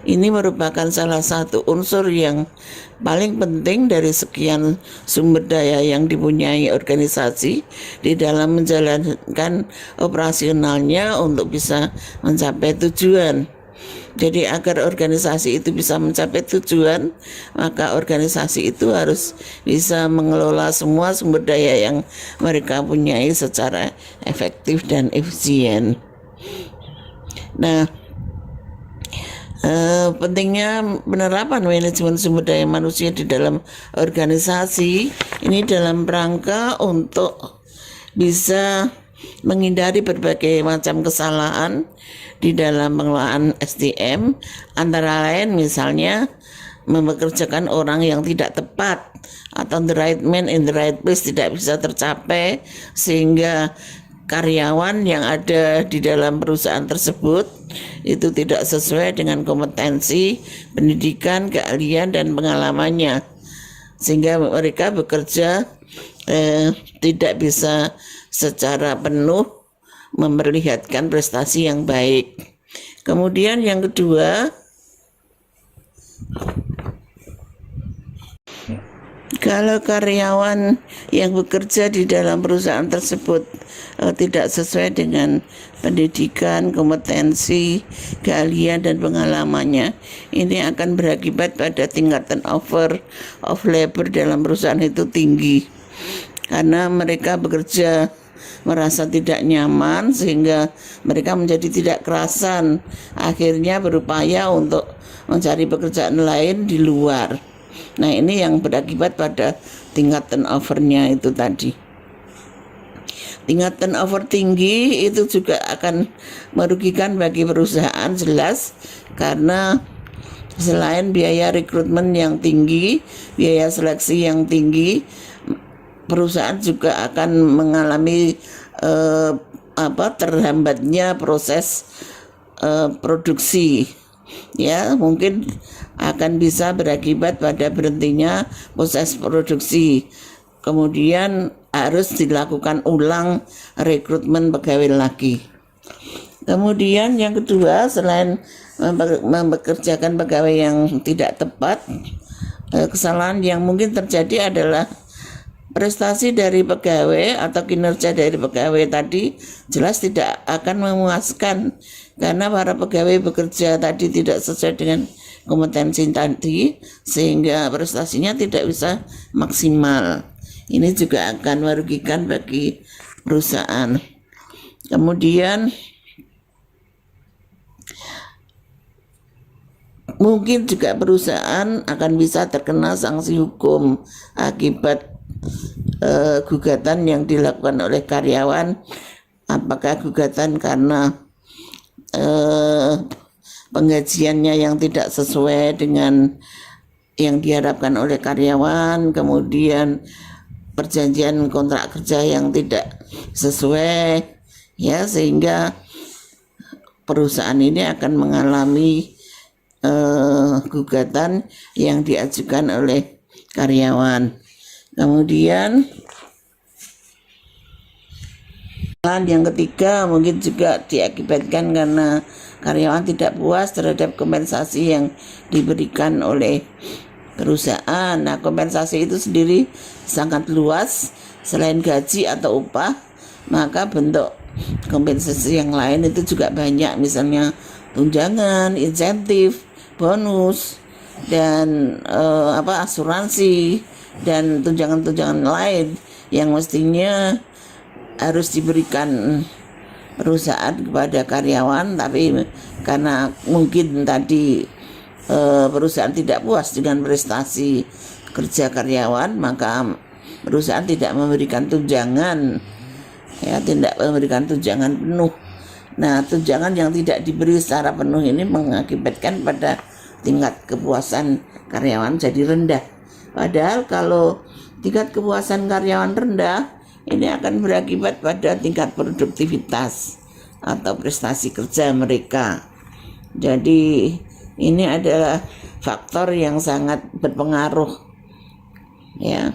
Ini merupakan salah satu unsur yang paling penting dari sekian sumber daya yang dipunyai organisasi di dalam menjalankan operasionalnya untuk bisa mencapai tujuan. Jadi agar organisasi itu bisa mencapai tujuan, maka organisasi itu harus bisa mengelola semua sumber daya yang mereka punyai secara efektif dan efisien. Nah, pentingnya penerapan manajemen sumber daya manusia di dalam organisasi ini dalam rangka untuk bisa menghindari berbagai macam kesalahan di dalam pengelolaan SDM, antara lain misalnya mempekerjakan orang yang tidak tepat atau the right man in the right place tidak bisa tercapai, sehingga karyawan yang ada di dalam perusahaan tersebut itu tidak sesuai dengan kompetensi, pendidikan, keahlian, dan pengalamannya, sehingga mereka bekerja tidak bisa secara penuh memperlihatkan prestasi yang baik. Kemudian yang kedua, kalau karyawan yang bekerja di dalam perusahaan tersebut tidak sesuai dengan pendidikan, kompetensi, keahlian, dan pengalamannya, ini akan berakibat pada tingkat turnover of labor dalam perusahaan itu tinggi, karena mereka bekerja merasa tidak nyaman sehingga mereka menjadi tidak kerasan, akhirnya berupaya untuk mencari pekerjaan lain di luar. Nah, ini yang berakibat pada tingkat turnover-nya itu tadi. Tingkat turnover tinggi itu juga akan merugikan bagi perusahaan, jelas, karena selain biaya rekrutmen yang tinggi, biaya seleksi yang tinggi, perusahaan juga akan mengalami terhambatnya proses produksi, ya, mungkin akan bisa berakibat pada berhentinya proses produksi. Kemudian harus dilakukan ulang rekrutmen pegawai lagi. Kemudian yang kedua, selain mempekerjakan pegawai yang tidak tepat, kesalahan yang mungkin terjadi adalah prestasi dari pegawai atau kinerja dari pegawai tadi jelas tidak akan memuaskan, karena para pegawai bekerja tadi tidak sesuai dengan kompetensi tadi, sehingga prestasinya tidak bisa maksimal. Ini juga akan merugikan bagi perusahaan. Kemudian mungkin juga perusahaan akan bisa terkena sanksi hukum akibat gugatan yang dilakukan oleh karyawan, apakah gugatan karena penggajiannya yang tidak sesuai dengan yang diharapkan oleh karyawan, kemudian perjanjian kontrak kerja yang tidak sesuai, ya, sehingga perusahaan ini akan mengalami gugatan yang diajukan oleh karyawan. Kemudian yang ketiga mungkin juga diakibatkan karena karyawan tidak puas terhadap kompensasi yang diberikan oleh perusahaan. Nah, kompensasi itu sendiri sangat luas, selain gaji atau upah, maka bentuk kompensasi yang lain itu juga banyak, misalnya tunjangan, insentif, bonus, dan asuransi, dan tunjangan-tunjangan lain yang mestinya harus diberikan perusahaan kepada karyawan, tapi karena mungkin tadi perusahaan tidak puas dengan prestasi kerja karyawan, maka perusahaan tidak memberikan tunjangan, ya, tidak memberikan tunjangan penuh. Nah, tunjangan yang tidak diberi secara penuh ini mengakibatkan pada tingkat kepuasan karyawan jadi rendah. Padahal kalau tingkat kepuasan karyawan rendah, ini akan berakibat pada tingkat produktivitas atau prestasi kerja mereka. Jadi ini adalah faktor yang sangat berpengaruh, ya.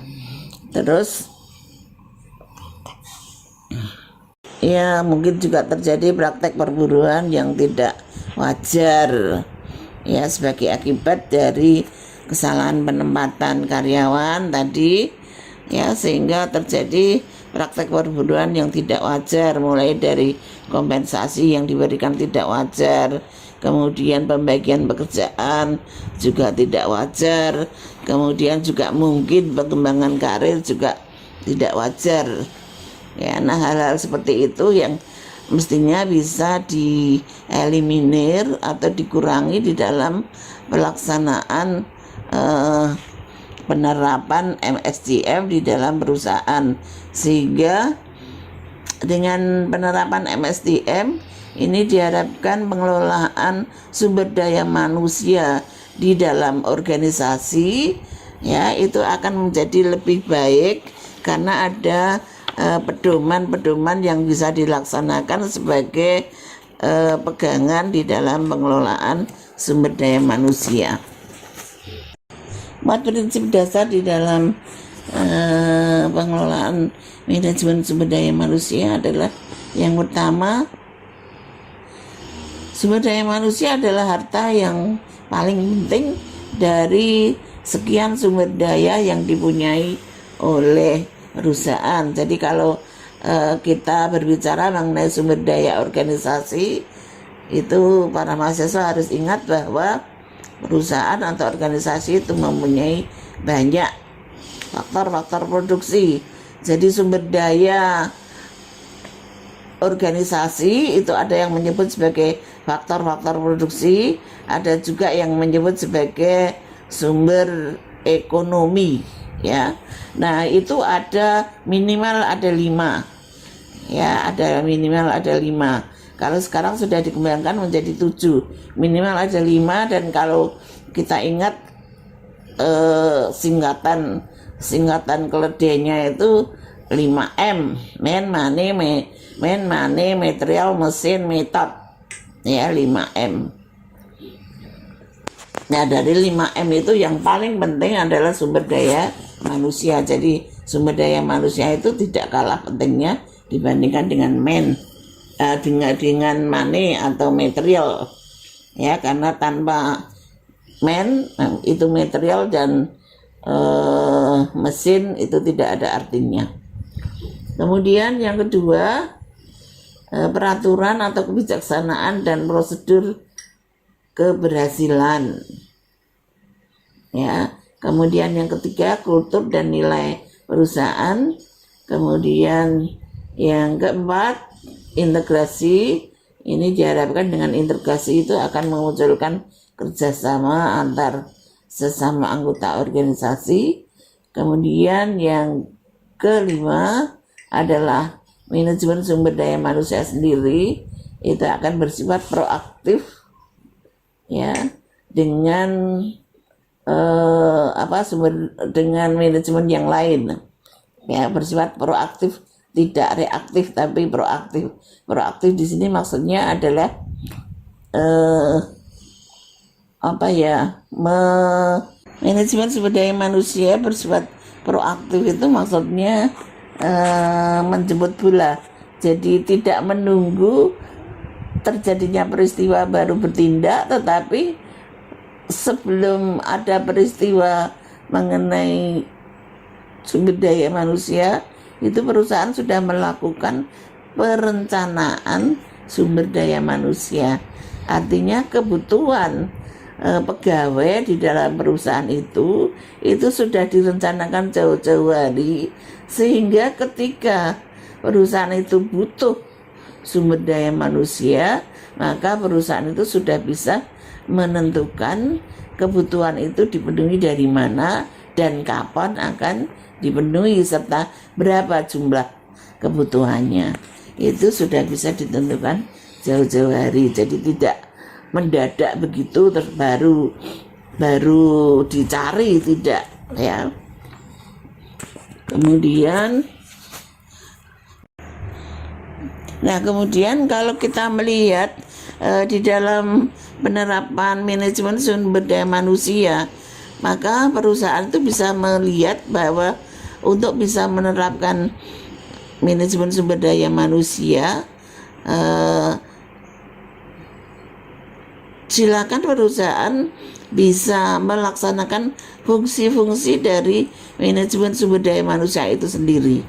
Terus ya mungkin juga terjadi praktek perburuan yang tidak wajar, ya, sebagai akibat dari kesalahan penempatan karyawan tadi, ya, sehingga terjadi praktek perburuan yang tidak wajar, mulai dari kompensasi yang diberikan tidak wajar, kemudian pembagian pekerjaan juga tidak wajar, kemudian juga mungkin pengembangan karir juga tidak wajar, ya. Nah, hal-hal seperti itu yang mestinya bisa dieliminir atau dikurangi di dalam pelaksanaan penerapan MSDM di dalam perusahaan, sehingga dengan penerapan MSDM ini diharapkan pengelolaan sumber daya manusia di dalam organisasi, ya, itu akan menjadi lebih baik karena ada pedoman-pedoman yang bisa dilaksanakan sebagai pegangan di dalam pengelolaan sumber daya manusia. 4 prinsip dasar di dalam pengelolaan manajemen sumber daya manusia adalah: yang pertama, sumber daya manusia adalah harta yang paling penting dari sekian sumber daya yang dipunyai oleh perusahaan. Jadi kalau kita berbicara mengenai sumber daya organisasi, itu para mahasiswa harus ingat bahwa perusahaan atau organisasi itu mempunyai banyak faktor-faktor produksi. Jadi sumber daya organisasi itu ada yang menyebut sebagai faktor-faktor produksi, ada juga yang menyebut sebagai sumber ekonomi, ya. Nah, itu ada minimal ada 5, ya, ada minimal ada 5. Kalau sekarang sudah dikembangkan menjadi 7, minimal ada 5. Dan kalau kita ingat singkatan keledainya itu 5M, man, money, material, mesin, method, ya, 5M. Nah, dari 5M itu yang paling penting adalah sumber daya manusia. Jadi sumber daya manusia itu tidak kalah pentingnya dibandingkan dengan dengan money atau material, ya, karena tanpa itu material dan mesin itu tidak ada artinya. Kemudian yang kedua, peraturan atau kebijaksanaan dan prosedur keberhasilan, ya. Kemudian yang ketiga, kultur dan nilai perusahaan. Kemudian yang keempat, integrasi. Ini diharapkan dengan integrasi itu akan memunculkan kerjasama antar sesama anggota organisasi. Kemudian yang kelima adalah manajemen sumber daya manusia sendiri itu akan bersifat proaktif, ya, dengan dengan manajemen yang lain, ya, bersifat proaktif, tidak reaktif tapi proaktif. Proaktif di sini maksudnya adalah manajemen sumber daya manusia bersifat proaktif itu maksudnya menjemput bola. Jadi tidak menunggu terjadinya peristiwa baru bertindak, tetapi sebelum ada peristiwa mengenai sumber daya manusia, itu perusahaan sudah melakukan perencanaan sumber daya manusia. Artinya kebutuhan pegawai di dalam perusahaan itu sudah direncanakan jauh-jauh hari, sehingga ketika perusahaan itu butuh sumber daya manusia, maka perusahaan itu sudah bisa menentukan kebutuhan itu dipenuhi dari mana dan kapan akan dipenuhi serta berapa jumlah kebutuhannya. Itu sudah bisa ditentukan jauh-jauh hari. Jadi tidak mendadak begitu terus baru dicari, tidak, ya. Kemudian kalau kita melihat di dalam penerapan manajemen sumber daya manusia, maka perusahaan itu bisa melihat bahwa untuk bisa menerapkan manajemen sumber daya manusia, silakan perusahaan bisa melaksanakan fungsi-fungsi dari manajemen sumber daya manusia itu sendiri.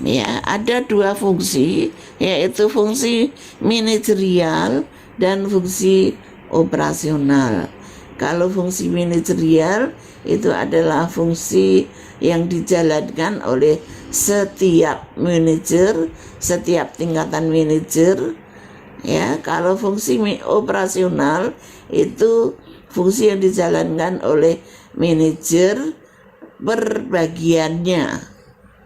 Ya, ada dua fungsi, yaitu fungsi manajerial dan fungsi operasional. Kalau fungsi manajerial itu adalah fungsi yang dijalankan oleh setiap manajer, setiap tingkatan manajer. Ya, kalau fungsi operasional itu fungsi yang dijalankan oleh manajer berbagiannya.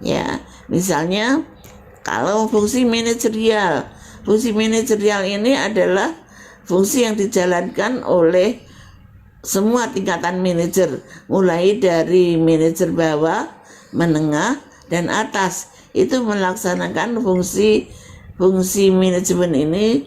Ya, misalnya kalau fungsi manajerial ini adalah fungsi yang dijalankan oleh semua tingkatan manajer, mulai dari manajer bawah, menengah, dan atas. Itu melaksanakan fungsi manajemen ini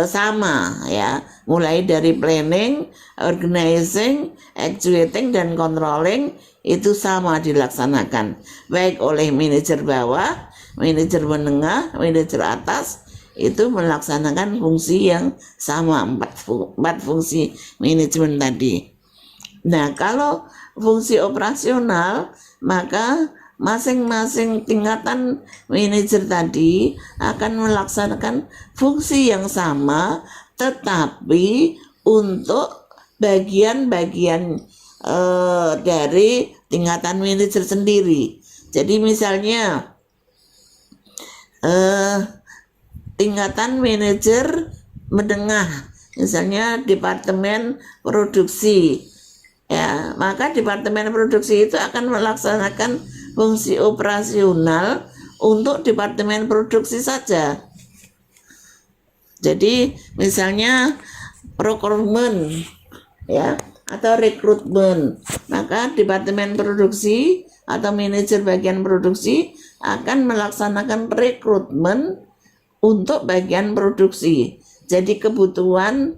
sama, ya, mulai dari planning, organizing, executing, dan controlling itu sama dilaksanakan, baik oleh manajer bawah, manajer menengah, manajer atas. Itu melaksanakan fungsi yang sama, empat fungsi manajemen tadi. Nah, kalau fungsi operasional, maka masing-masing tingkatan manajer tadi akan melaksanakan fungsi yang sama, tetapi untuk bagian-bagian dari tingkatan manajer sendiri. Jadi misalnya tingkatan manajer menengah, misalnya departemen produksi, ya, maka departemen produksi itu akan melaksanakan fungsi operasional untuk departemen produksi saja. Jadi misalnya procurement, ya, atau rekrutmen, maka departemen produksi atau manajer bagian produksi akan melaksanakan rekrutmen untuk bagian produksi. Jadi kebutuhan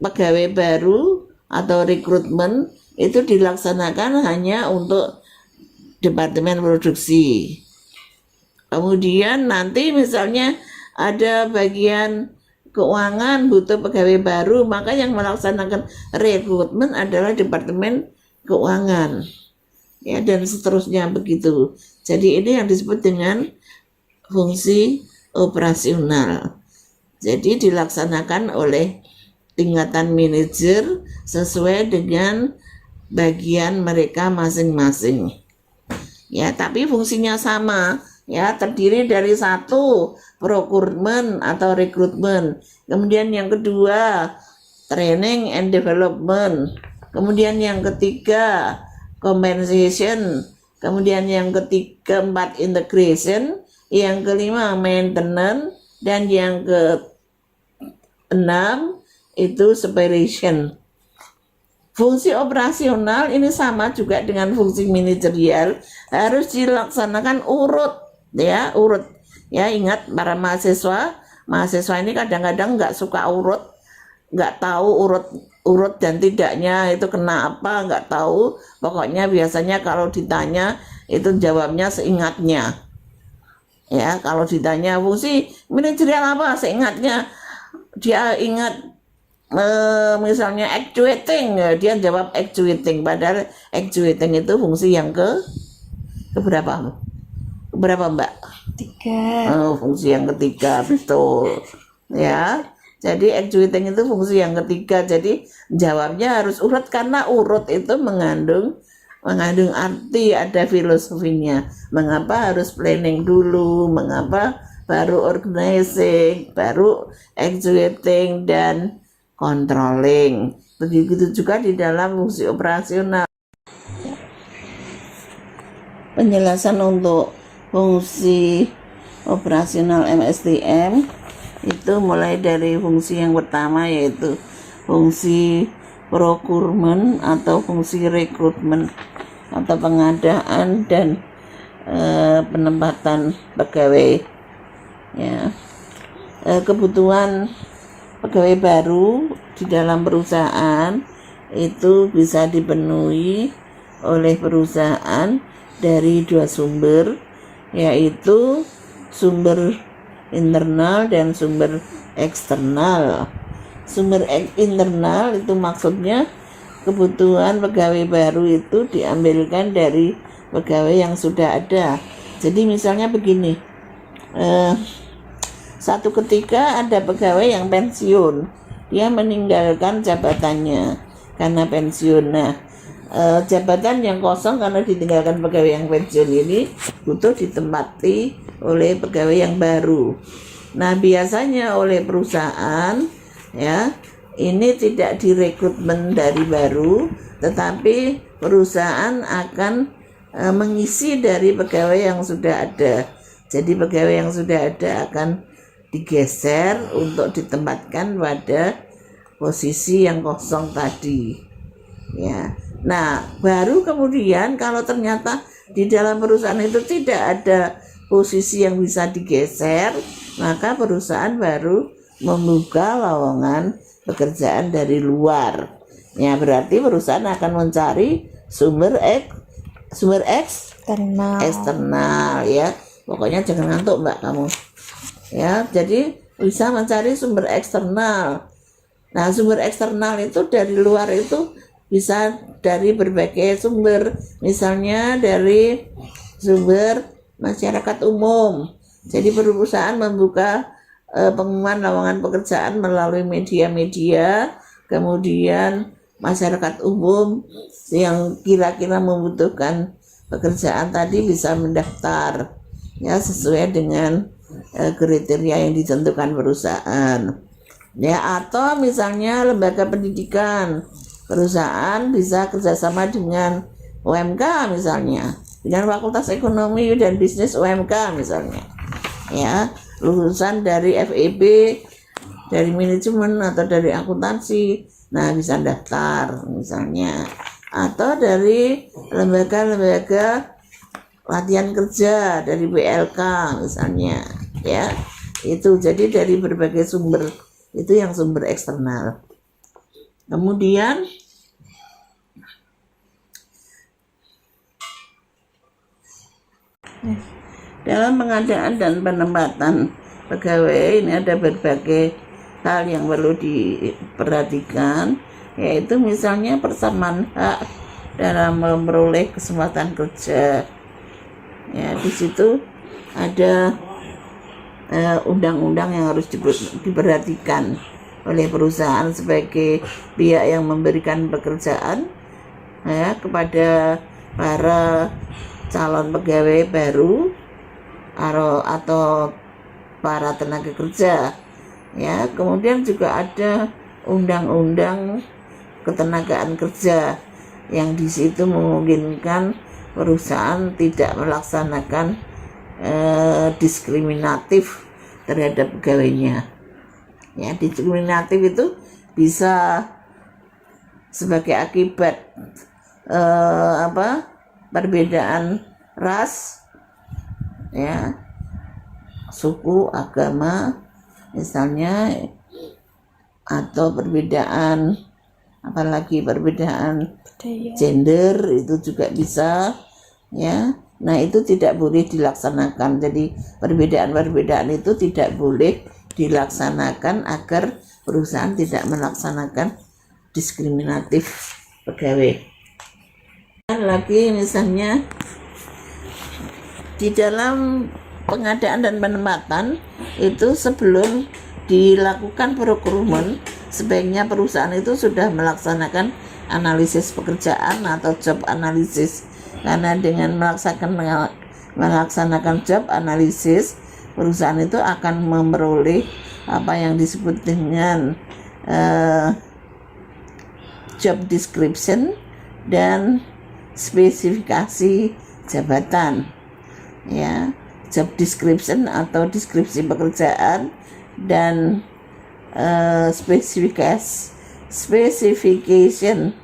pegawai baru atau rekrutmen itu dilaksanakan hanya untuk departemen produksi. Kemudian nanti misalnya ada bagian keuangan butuh pegawai baru, maka yang melaksanakan rekrutmen adalah departemen keuangan, ya, dan seterusnya begitu. Jadi ini yang disebut dengan fungsi operasional. Jadi dilaksanakan oleh tingkatan manajer sesuai dengan bagian mereka masing-masing. Ya, tapi fungsinya sama, ya, terdiri dari satu procurement atau rekrutmen, kemudian yang kedua training and development, kemudian yang ketiga compensation, kemudian yang keempat integration, yang kelima maintenance, dan yang keenam itu separation. Fungsi operasional ini sama juga dengan fungsi manajerial, harus dilaksanakan urut, ya, urut. Ya, ingat para mahasiswa ini kadang-kadang nggak suka urut, nggak tahu urut dan tidaknya itu kena apa, nggak tahu. Pokoknya biasanya kalau ditanya itu jawabnya seingatnya. Ya, kalau ditanya fungsi manajerial apa, seingatnya dia ingat. Misalnya actuating, dia jawab actuating, padahal actuating itu fungsi yang keberapa Mbak? 3. Fungsi yang ketiga, betul. Ya, jadi actuating itu fungsi yang ketiga. Jadi jawabnya harus urut, karena urut itu mengandung arti, ada filosofinya. Mengapa harus planning dulu, mengapa baru organizing, baru executing, dan controlling. Begitu juga di dalam fungsi operasional. Penjelasan untuk fungsi operasional MSDM itu mulai dari fungsi yang pertama, yaitu fungsi procurement atau fungsi rekrutmen atau pengadaan dan penempatan pegawai. Ya, kebutuhan pegawai baru di dalam perusahaan itu bisa dipenuhi oleh perusahaan dari dua sumber, yaitu sumber internal dan sumber eksternal. Sumber internal itu maksudnya kebutuhan pegawai baru itu diambilkan dari pegawai yang sudah ada. Jadi misalnya begini, satu ketika ada pegawai yang pensiun, dia meninggalkan jabatannya karena pensiun. Nah, jabatan yang kosong karena ditinggalkan pegawai yang pensiun ini butuh ditempati oleh pegawai yang baru. Nah, biasanya oleh perusahaan, ya, ini tidak direkrutmen dari baru, tetapi perusahaan akan mengisi dari pegawai yang sudah ada. Jadi pegawai yang sudah ada akan digeser untuk ditempatkan pada posisi yang kosong tadi. Ya. Nah, baru kemudian kalau ternyata di dalam perusahaan itu tidak ada posisi yang bisa digeser, maka perusahaan baru membuka lowongan pekerjaan dari luar. Ya, berarti perusahaan akan mencari sumber eksternal, ya. Pokoknya jangan ngantuk, Mbak, kamu. Ya, jadi bisa mencari sumber eksternal. Nah, sumber eksternal itu dari luar itu bisa dari berbagai sumber, misalnya dari sumber masyarakat umum. Jadi perusahaan membuka pengumuman lowongan pekerjaan melalui media-media, kemudian masyarakat umum yang kira-kira membutuhkan pekerjaan tadi bisa mendaftar, ya, sesuai dengan kriteria yang ditentukan perusahaan. Ya, atau misalnya lembaga pendidikan, perusahaan bisa kerjasama dengan UMK misalnya, dengan Fakultas Ekonomi dan Bisnis UMK misalnya, ya, lulusan dari FEB, dari manajemen atau dari akuntansi, nah bisa daftar misalnya, atau dari lembaga-lembaga latihan kerja dari BLK misalnya, ya, itu. Jadi dari berbagai sumber, itu yang sumber eksternal. Kemudian dalam pengadaan dan penempatan pegawai ini ada berbagai hal yang perlu diperhatikan, yaitu misalnya persamaan hak dalam memperoleh kesempatan kerja. Ya, di situ ada undang-undang yang harus diperhatikan oleh perusahaan sebagai pihak yang memberikan pekerjaan, ya, kepada para calon pegawai baru atau para tenaga kerja. Ya, kemudian juga ada undang-undang ketenagaan kerja yang di situ memungkinkan perusahaan tidak melaksanakan diskriminatif terhadap pegawainya. Ya, diskriminatif itu bisa sebagai akibat perbedaan ras, ya, suku, agama misalnya, atau perbedaan gender itu juga bisa, ya. Nah, itu tidak boleh dilaksanakan. Jadi perbedaan-perbedaan itu tidak boleh dilaksanakan agar perusahaan tidak melaksanakan diskriminatif pegawai. Lagi misalnya di dalam pengadaan dan penempatan itu, sebelum dilakukan perekrutan, sebaiknya perusahaan itu sudah melaksanakan analisis pekerjaan atau job analisis, karena dengan melaksanakan job analisis, perusahaan itu akan memperoleh apa yang disebut dengan job description dan spesifikasi jabatan, ya. Job description atau deskripsi pekerjaan dan specification,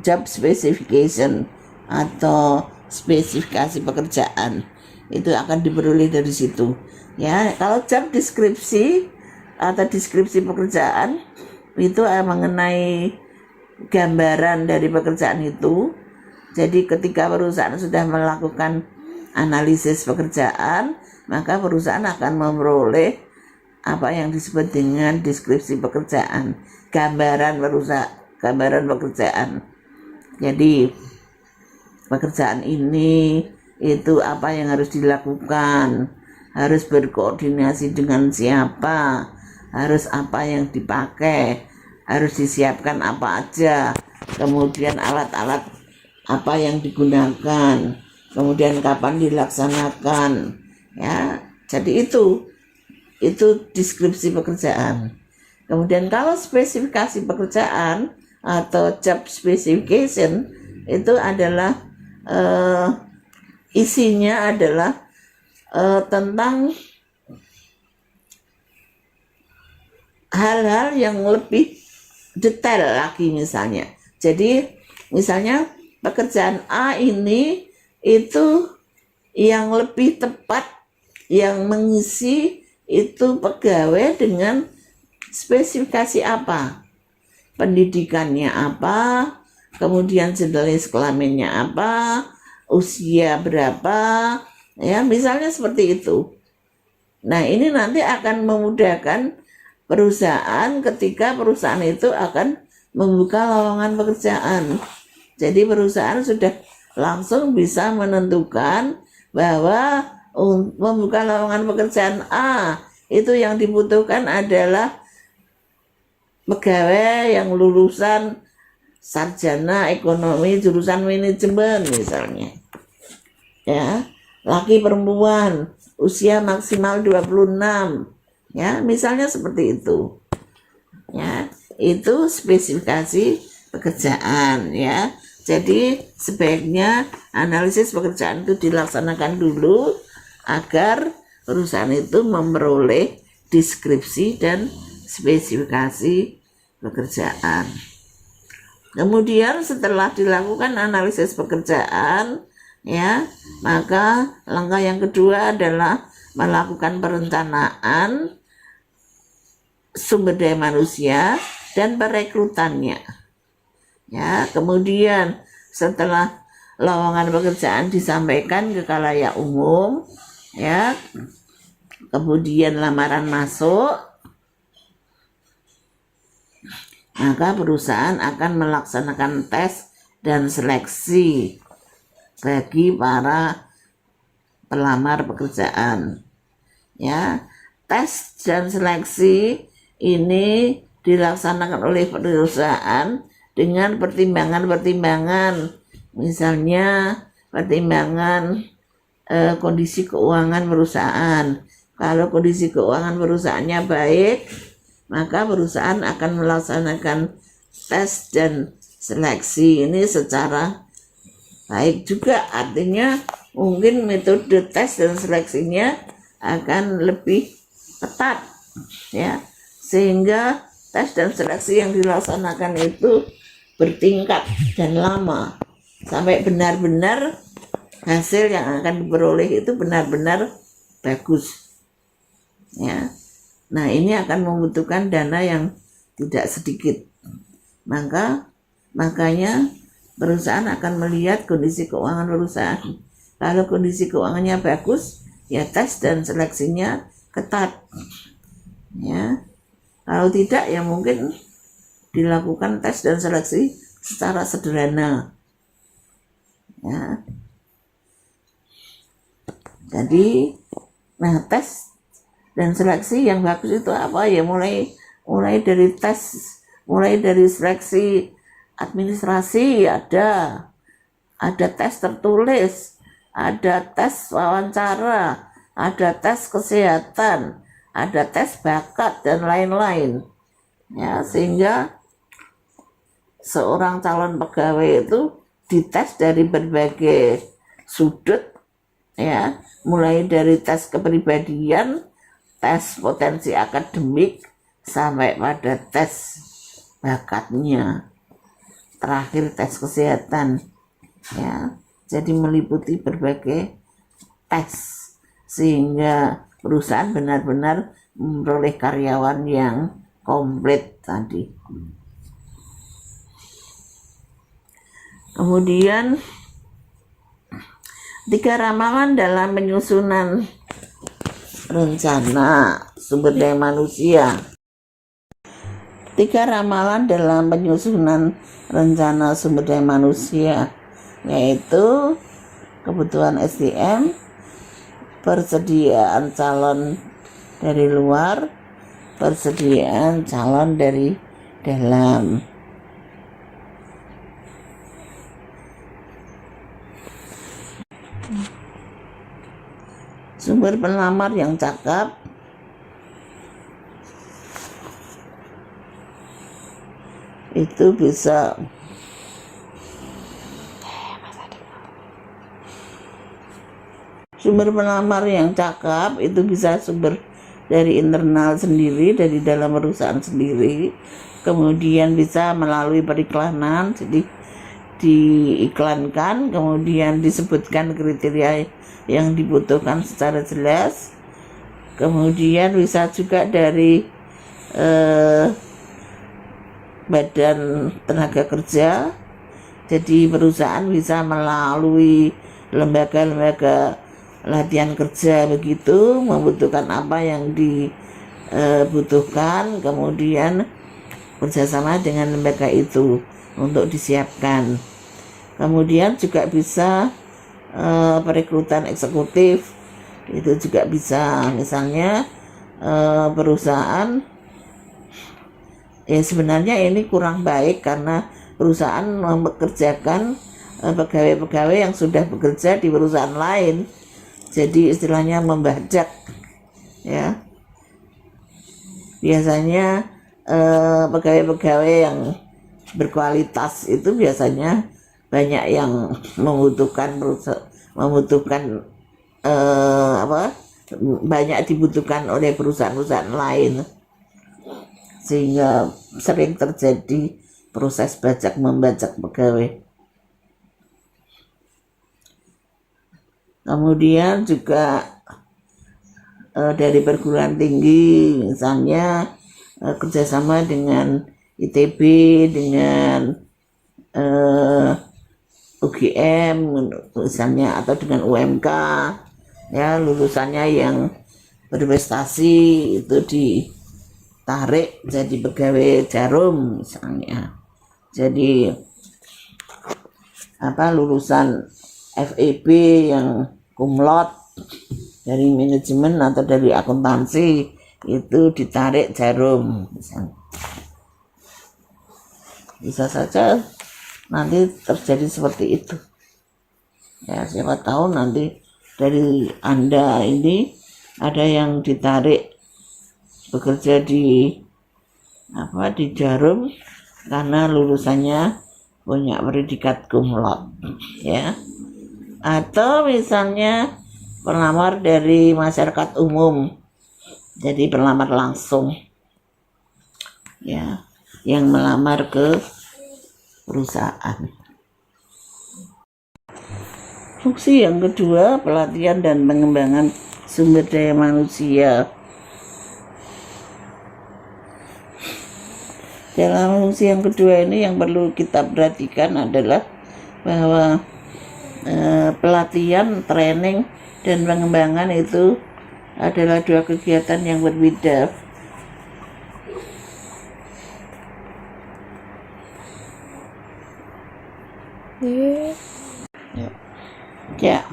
job specification atau spesifikasi pekerjaan itu akan diperoleh dari situ. Ya, kalau job deskripsi atau deskripsi pekerjaan itu mengenai gambaran dari pekerjaan itu. Jadi ketika perusahaan sudah melakukan analisis pekerjaan, maka perusahaan akan memperoleh apa yang disebut dengan deskripsi pekerjaan, gambaran pekerjaan. Jadi pekerjaan ini itu apa yang harus dilakukan, harus berkoordinasi dengan siapa, harus apa yang dipakai, harus disiapkan apa aja, kemudian alat-alat apa yang digunakan, kemudian kapan dilaksanakan. Ya, jadi itu deskripsi pekerjaan. Kemudian kalau spesifikasi pekerjaan atau job specification itu adalah isinya adalah tentang hal-hal yang lebih detail lagi misalnya. Jadi misalnya pekerjaan A ini itu yang lebih tepat yang mengisi itu pegawai dengan spesifikasi apa, pendidikannya apa, kemudian jenis kelaminnya apa, usia berapa, ya misalnya seperti itu. Nah ini nanti akan memudahkan perusahaan ketika perusahaan itu akan membuka lowongan pekerjaan. Jadi perusahaan sudah langsung bisa menentukan bahwa membuka lowongan pekerjaan A itu yang dibutuhkan adalah pegawai yang lulusan sarjana ekonomi jurusan manajemen misalnya. Ya, laki perempuan, usia maksimal 26. Ya, misalnya seperti itu. Ya, itu spesifikasi pekerjaan ya. Jadi sebaiknya analisis pekerjaan itu dilaksanakan dulu agar perusahaan itu memperoleh deskripsi dan spesifikasi pekerjaan. Kemudian setelah dilakukan analisis pekerjaan, ya, maka langkah yang kedua adalah melakukan perencanaan sumber daya manusia dan perekrutannya. Ya, kemudian setelah lowongan pekerjaan disampaikan ke khalayak umum, ya, kemudian lamaran masuk, maka perusahaan akan melaksanakan tes dan seleksi bagi para pelamar pekerjaan. Ya, tes dan seleksi ini dilaksanakan oleh perusahaan dengan pertimbangan-pertimbangan, misalnya pertimbangan kondisi keuangan perusahaan. Kalau kondisi keuangan perusahaannya baik, maka perusahaan akan melaksanakan tes dan seleksi ini secara baik juga. Artinya mungkin metode tes dan seleksinya akan lebih ketat, ya, sehingga tes dan seleksi yang dilaksanakan itu bertingkat dan lama sampai benar-benar hasil yang akan diperoleh itu benar-benar bagus. Ya, nah ini akan membutuhkan dana yang tidak sedikit. Makanya perusahaan akan melihat kondisi keuangan perusahaan. Kalau kondisi keuangannya bagus, ya tes dan seleksinya ketat. Ya, kalau tidak ya mungkin dilakukan tes dan seleksi secara sederhana. Ya. Jadi, nah tes dan seleksi yang bagus itu apa ya? Mulai dari tes, mulai dari seleksi administrasi ada tes tertulis, ada tes wawancara, ada tes kesehatan, ada tes bakat dan lain-lain. Ya, sehingga seorang calon pegawai itu dites dari berbagai sudut, ya, mulai dari tes kepribadian, tes potensi akademik, sampai pada tes bakatnya, terakhir tes kesehatan. Ya, jadi meliputi berbagai tes sehingga perusahaan benar-benar memperoleh karyawan yang komplit tadi. Kemudian 3 ramalan dalam penyusunan rencana sumber daya manusia. 3 ramalan dalam penyusunan rencana sumber daya manusia, yaitu kebutuhan SDM, persediaan calon dari luar, persediaan calon dari dalam. Sumber pelamar yang cakep, itu bisa sumber pelamar yang cakep itu bisa sumber dari internal sendiri, dari dalam perusahaan sendiri, kemudian bisa melalui periklanan, jadi diiklankan, kemudian disebutkan kriteria yang dibutuhkan secara jelas, kemudian bisa juga dari badan tenaga kerja, jadi perusahaan bisa melalui lembaga-lembaga latihan kerja begitu, membutuhkan apa yang dibutuhkan, kemudian bersama dengan lembaga itu untuk disiapkan. Kemudian juga bisa perekrutan eksekutif, itu juga bisa, misalnya perusahaan ya sebenarnya ini kurang baik karena perusahaan mempekerjakan pegawai-pegawai yang sudah bekerja di perusahaan lain, jadi istilahnya membajak ya. Biasanya pegawai-pegawai yang berkualitas itu biasanya banyak yang banyak dibutuhkan oleh perusahaan-perusahaan lain, sehingga sering terjadi proses bajak membajak pegawai. Kemudian juga dari perguruan tinggi, misalnya kerjasama dengan ITB, dengan UGM misalnya, atau dengan UMK ya, lulusannya yang berprestasi itu ditarik jadi pegawai Jarum misalnya. Jadi lulusan FEB yang cum laude dari manajemen atau dari akuntansi itu ditarik Jarum misalnya. Bisa saja nanti terjadi seperti itu ya, siapa tahu nanti dari Anda ini ada yang ditarik bekerja di Jarum karena lulusannya punya predikat cum laude ya. Atau misalnya pelamar dari masyarakat umum, jadi pelamar langsung ya, yang melamar ke perusahaan. Fungsi yang kedua, pelatihan dan pengembangan sumber daya manusia. Dalam fungsi yang kedua ini yang perlu kita perhatikan adalah bahwa pelatihan, training, dan pengembangan itu adalah 2 kegiatan yang berbeda. Ya,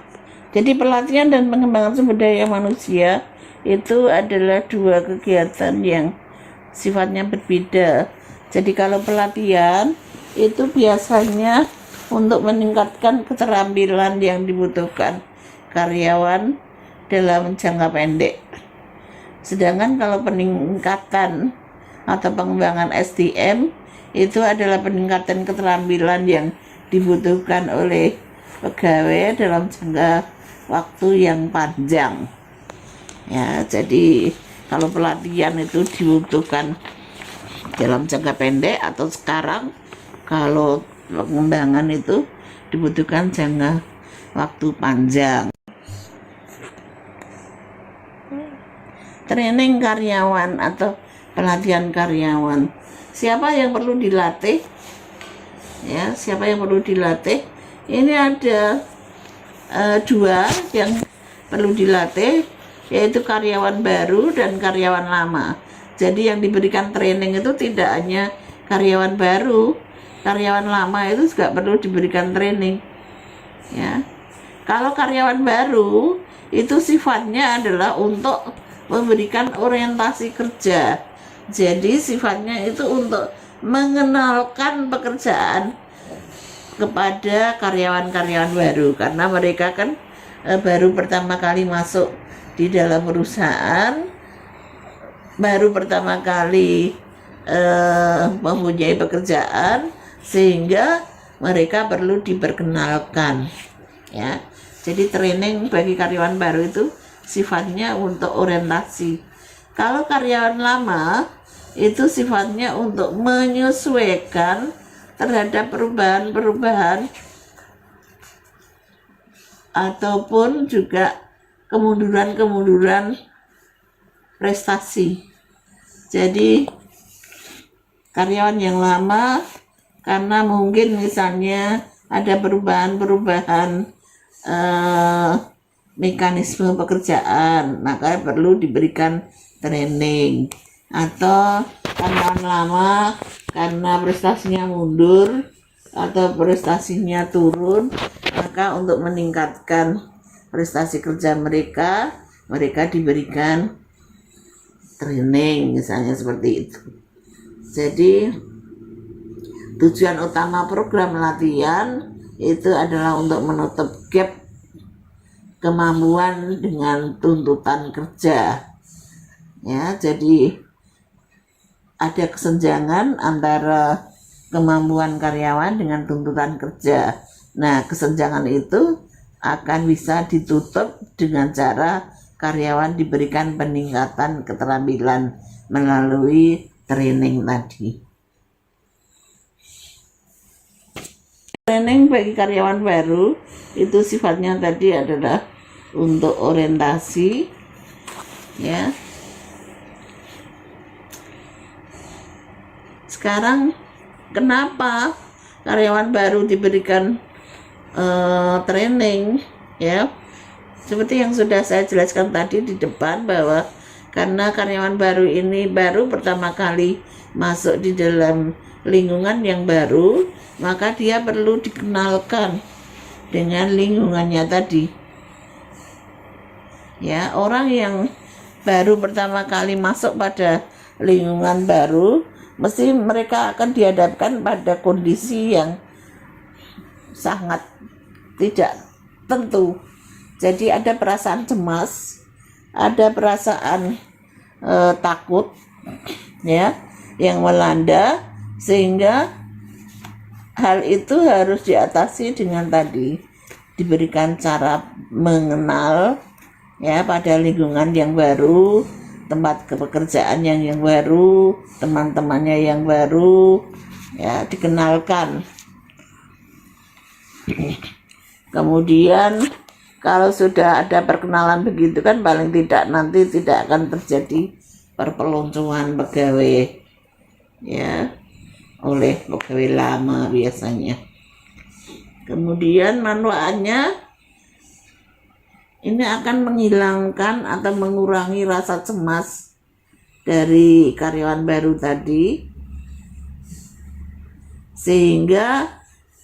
jadi pelatihan dan pengembangan sumber daya manusia itu adalah 2 kegiatan yang sifatnya berbeda. Jadi kalau pelatihan itu biasanya untuk meningkatkan keterampilan yang dibutuhkan karyawan dalam jangka pendek. Sedangkan kalau peningkatan atau pengembangan SDM itu adalah peningkatan keterampilan yang dibutuhkan oleh pegawai dalam jangka waktu yang panjang. Ya, jadi kalau pelatihan itu dibutuhkan dalam jangka pendek atau sekarang, kalau pengembangan itu dibutuhkan jangka waktu panjang. Training karyawan atau pelatihan karyawan. Siapa yang perlu dilatih? Ya, siapa yang perlu dilatih? Ini ada dua yang perlu dilatih, yaitu karyawan baru dan karyawan lama. Jadi yang diberikan training itu tidak hanya karyawan baru, karyawan lama itu juga perlu diberikan training. Ya, kalau karyawan baru itu sifatnya adalah untuk memberikan orientasi kerja. Jadi sifatnya itu untuk mengenalkan pekerjaan kepada karyawan-karyawan baru, karena mereka kan baru pertama kali masuk di dalam perusahaan, baru pertama kali mempunyai pekerjaan, sehingga mereka perlu diperkenalkan. Ya, jadi training bagi karyawan baru itu sifatnya untuk orientasi. Kalau karyawan lama itu sifatnya untuk menyesuaikan terhadap perubahan-perubahan ataupun juga kemunduran-kemunduran prestasi. Jadi karyawan yang lama karena mungkin misalnya ada perubahan-perubahan mekanisme pekerjaan, maka perlu diberikan training. Atau karyawan lama karena prestasinya mundur atau prestasinya turun, maka untuk meningkatkan prestasi kerja mereka diberikan training, misalnya seperti itu. Jadi tujuan utama program latihan itu adalah untuk menutup gap kemampuan dengan tuntutan kerja. Ya, jadi ada kesenjangan antara kemampuan karyawan dengan tuntutan kerja. Nah, kesenjangan itu akan bisa ditutup dengan cara karyawan diberikan peningkatan keterampilan melalui training tadi. Training bagi karyawan baru itu sifatnya tadi adalah untuk orientasi, ya. Sekarang kenapa karyawan baru diberikan training, ya? Seperti yang sudah saya jelaskan tadi di depan, bahwa karena karyawan baru ini baru pertama kali masuk di dalam lingkungan yang baru, maka dia perlu dikenalkan dengan lingkungannya tadi. Ya, orang yang baru pertama kali masuk pada lingkungan baru, mesti mereka akan dihadapkan pada kondisi yang sangat tidak tentu. Jadi ada perasaan cemas, ada perasaan takut, ya, yang melanda, sehingga hal itu harus diatasi dengan tadi diberikan cara mengenal, ya, pada lingkungan yang baru, tempat pekerjaan yang baru, teman-temannya yang baru, ya, dikenalkan. Kemudian kalau sudah ada perkenalan begitu kan, paling tidak nanti tidak akan terjadi perpeloncoan pegawai, ya, oleh pegawai lama biasanya. Kemudian manfaatnya ini akan menghilangkan atau mengurangi rasa cemas dari karyawan baru tadi, sehingga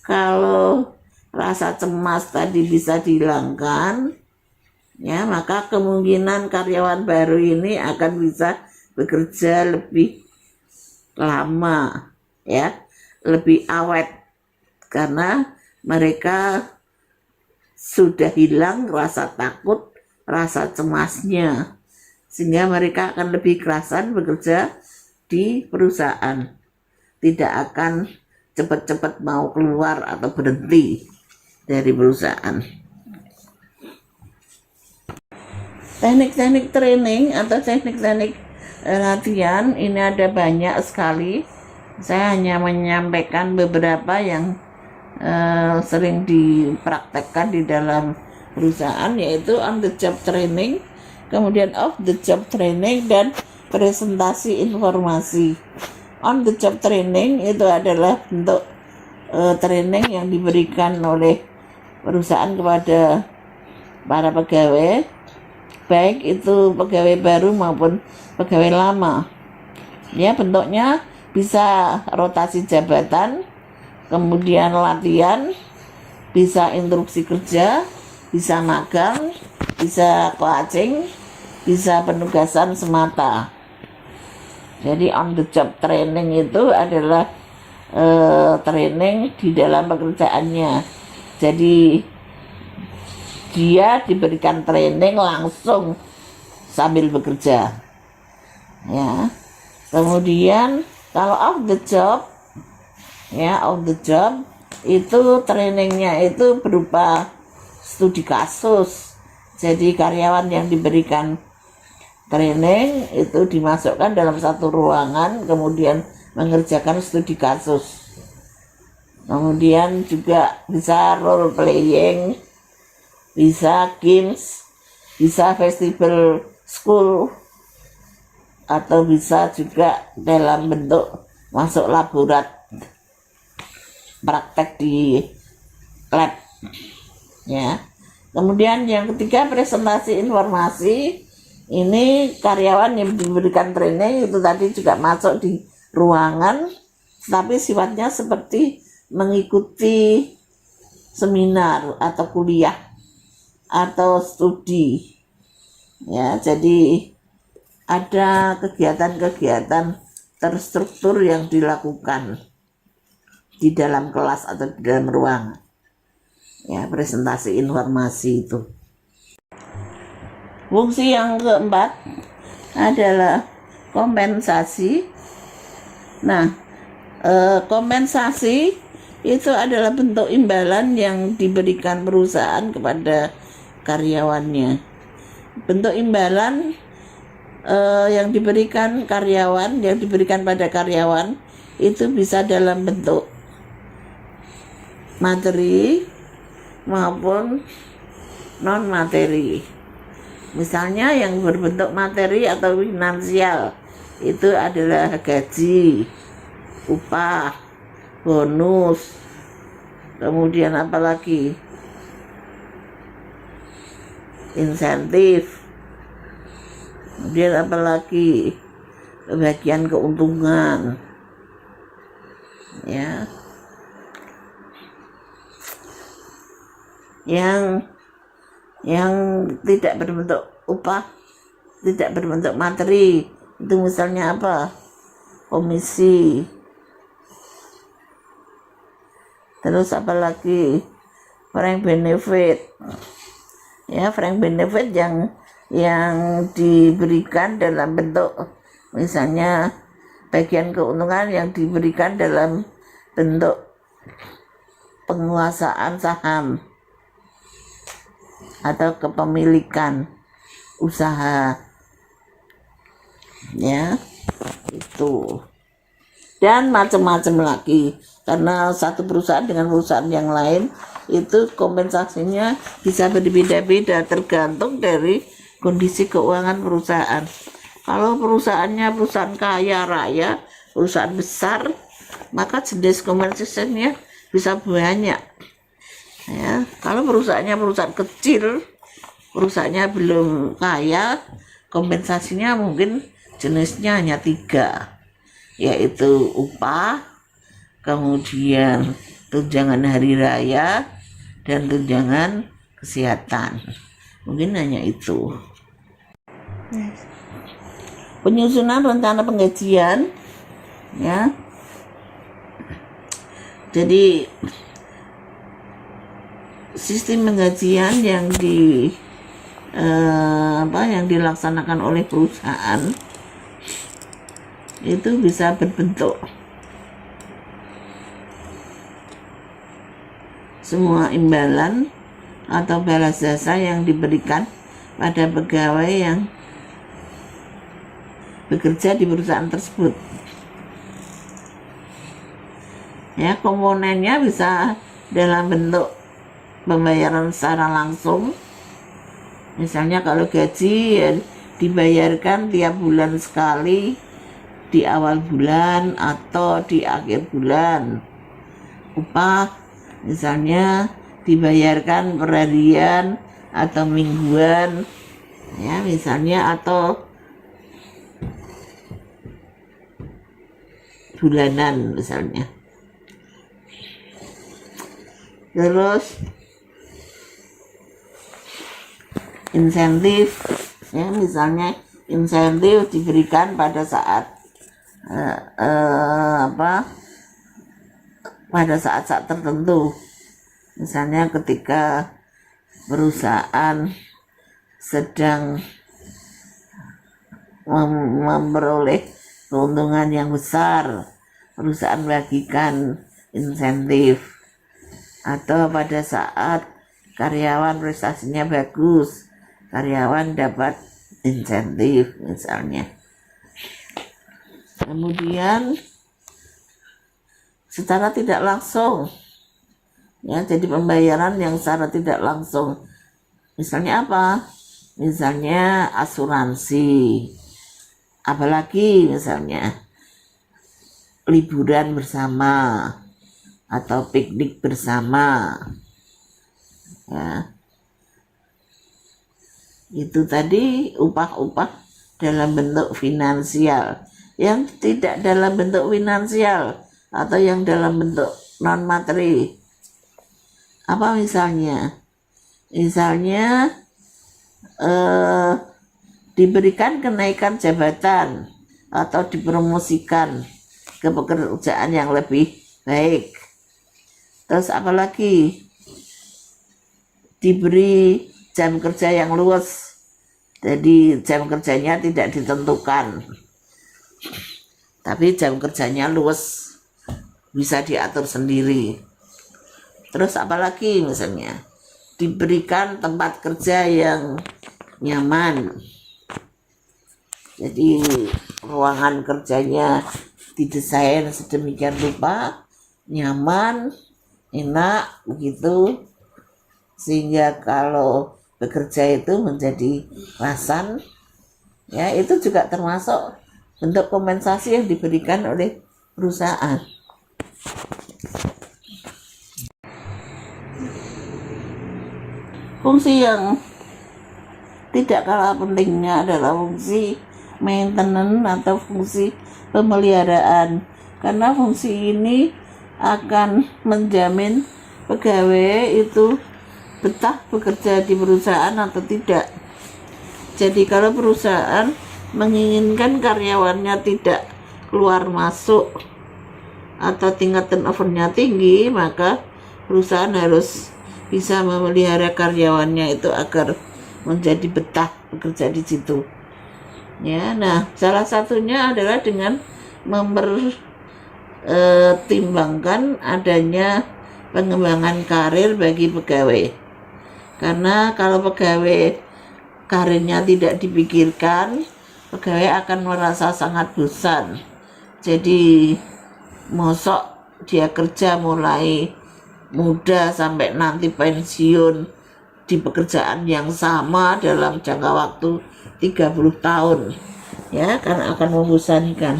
kalau rasa cemas tadi bisa dihilangkan, ya, maka kemungkinan karyawan baru ini akan bisa bekerja lebih lama, ya, lebih awet, karena mereka sudah hilang rasa takut, rasa cemasnya, sehingga mereka akan lebih kerasan bekerja di perusahaan, tidak akan cepat-cepat mau keluar atau berhenti dari perusahaan. Teknik-teknik training atau teknik-teknik latihan ini ada banyak sekali. Saya hanya menyampaikan beberapa yang sering dipraktekkan di dalam perusahaan, yaitu on the job training, kemudian off the job training, dan presentasi informasi. On the job training itu adalah bentuk training yang diberikan oleh perusahaan kepada para pegawai, baik itu pegawai baru maupun pegawai lama. Ya, bentuknya bisa rotasi jabatan, kemudian latihan, bisa instruksi kerja, bisa magang, bisa coaching, bisa penugasan semata. Jadi on the job training itu adalah training di dalam pekerjaannya. Jadi dia diberikan training langsung sambil bekerja. Ya. Kemudian kalau off the job, ya off the job itu trainingnya itu berupa studi kasus. Jadi karyawan yang diberikan training itu dimasukkan dalam satu ruangan, kemudian mengerjakan studi kasus. Kemudian juga bisa role playing, bisa games, bisa festival school, atau bisa juga dalam bentuk masuk laborat, praktek di lab. Ya. Kemudian yang ketiga, presentasi informasi. Ini karyawan yang diberikan training itu tadi juga masuk di ruangan, tapi sifatnya seperti mengikuti seminar atau kuliah atau studi. Ya, jadi ada kegiatan-kegiatan terstruktur yang dilakukan di dalam kelas atau di dalam ruangan. Ya, presentasi informasi itu. Fungsi yang keempat adalah kompensasi. Nah, kompensasi itu adalah bentuk imbalan yang diberikan perusahaan kepada karyawannya. Bentuk imbalan yang diberikan karyawan, yang diberikan pada karyawan itu bisa dalam bentuk materi maupun non materi. Misalnya yang berbentuk materi atau finansial itu adalah gaji, upah, bonus, kemudian apalagi insentif, kemudian apalagi bagian keuntungan. Ya, yang tidak berbentuk upah, tidak berbentuk materi, itu misalnya apa? Komisi. Terus apalagi frank benefit. Ya, frank benefit yang diberikan dalam bentuk misalnya bagian keuntungan yang diberikan dalam bentuk penguasaan saham atau kepemilikan usaha. Ya, itu. Dan macam-macam lagi, karena satu perusahaan dengan perusahaan yang lain itu kompensasinya bisa berbeda-beda tergantung dari kondisi keuangan perusahaan. Kalau perusahaannya perusahaan kaya raya, perusahaan besar, maka jenis kompensasinya bisa banyak. Ya, kalau perusahaannya perusahaan kecil, perusahaannya belum kaya, kompensasinya mungkin jenisnya hanya 3, yaitu upah, kemudian tunjangan hari raya, dan tunjangan kesehatan. Mungkin hanya itu. Penyusunan rencana penggajian, ya. Jadi sistem penggajian yang dilaksanakan oleh perusahaan itu bisa berbentuk semua imbalan atau balas jasa yang diberikan pada pegawai yang bekerja di perusahaan tersebut. Ya, komponennya bisa dalam bentuk pembayaran secara langsung. Misalnya kalau gaji ya dibayarkan tiap bulan sekali, di awal bulan atau di akhir bulan. Upah misalnya dibayarkan per harian atau mingguan, ya misalnya, atau bulanan misalnya. Terus insentif, ya misalnya insentif diberikan pada saat pada saat-saat tertentu. Misalnya ketika perusahaan sedang memperoleh keuntungan yang besar, perusahaan bagikan insentif. Atau pada saat karyawan prestasinya bagus, karyawan dapat insentif misalnya. Kemudian secara tidak langsung, ya, jadi pembayaran yang secara tidak langsung. Misalnya apa? Misalnya asuransi, apalagi misalnya liburan bersama atau piknik bersama, ya. Itu tadi upah-upah dalam bentuk finansial. Yang tidak dalam bentuk finansial atau yang dalam bentuk non materi, apa misalnya? Misalnya diberikan kenaikan jabatan atau dipromosikan ke pekerjaan yang lebih baik. Terus apalagi? Diberi jam kerja yang luas, jadi jam kerjanya tidak ditentukan, tapi jam kerjanya luas, bisa diatur sendiri. Terus apalagi? Misalnya diberikan tempat kerja yang nyaman, jadi ruangan kerjanya didesain sedemikian rupa, nyaman, enak begitu, sehingga kalau bekerja itu menjadi rasan, ya. Itu juga termasuk bentuk kompensasi yang diberikan oleh perusahaan. Fungsi yang tidak kalah pentingnya adalah fungsi maintenance atau fungsi pemeliharaan, karena fungsi ini akan menjamin pegawai itu betah bekerja di perusahaan atau tidak. Jadi kalau perusahaan menginginkan karyawannya tidak keluar masuk atau tingkat turnovernya tinggi, maka perusahaan harus bisa memelihara karyawannya itu agar menjadi betah bekerja di situ. Ya, nah salah satunya adalah dengan mempertimbangkan adanya pengembangan karir bagi pegawai. Karena kalau pegawai karirnya tidak dipikirkan, pegawai akan merasa sangat bosan. Jadi mosok dia kerja mulai muda sampai nanti pensiun di pekerjaan yang sama dalam jangka waktu 30 tahun, ya, karena akan membosankan.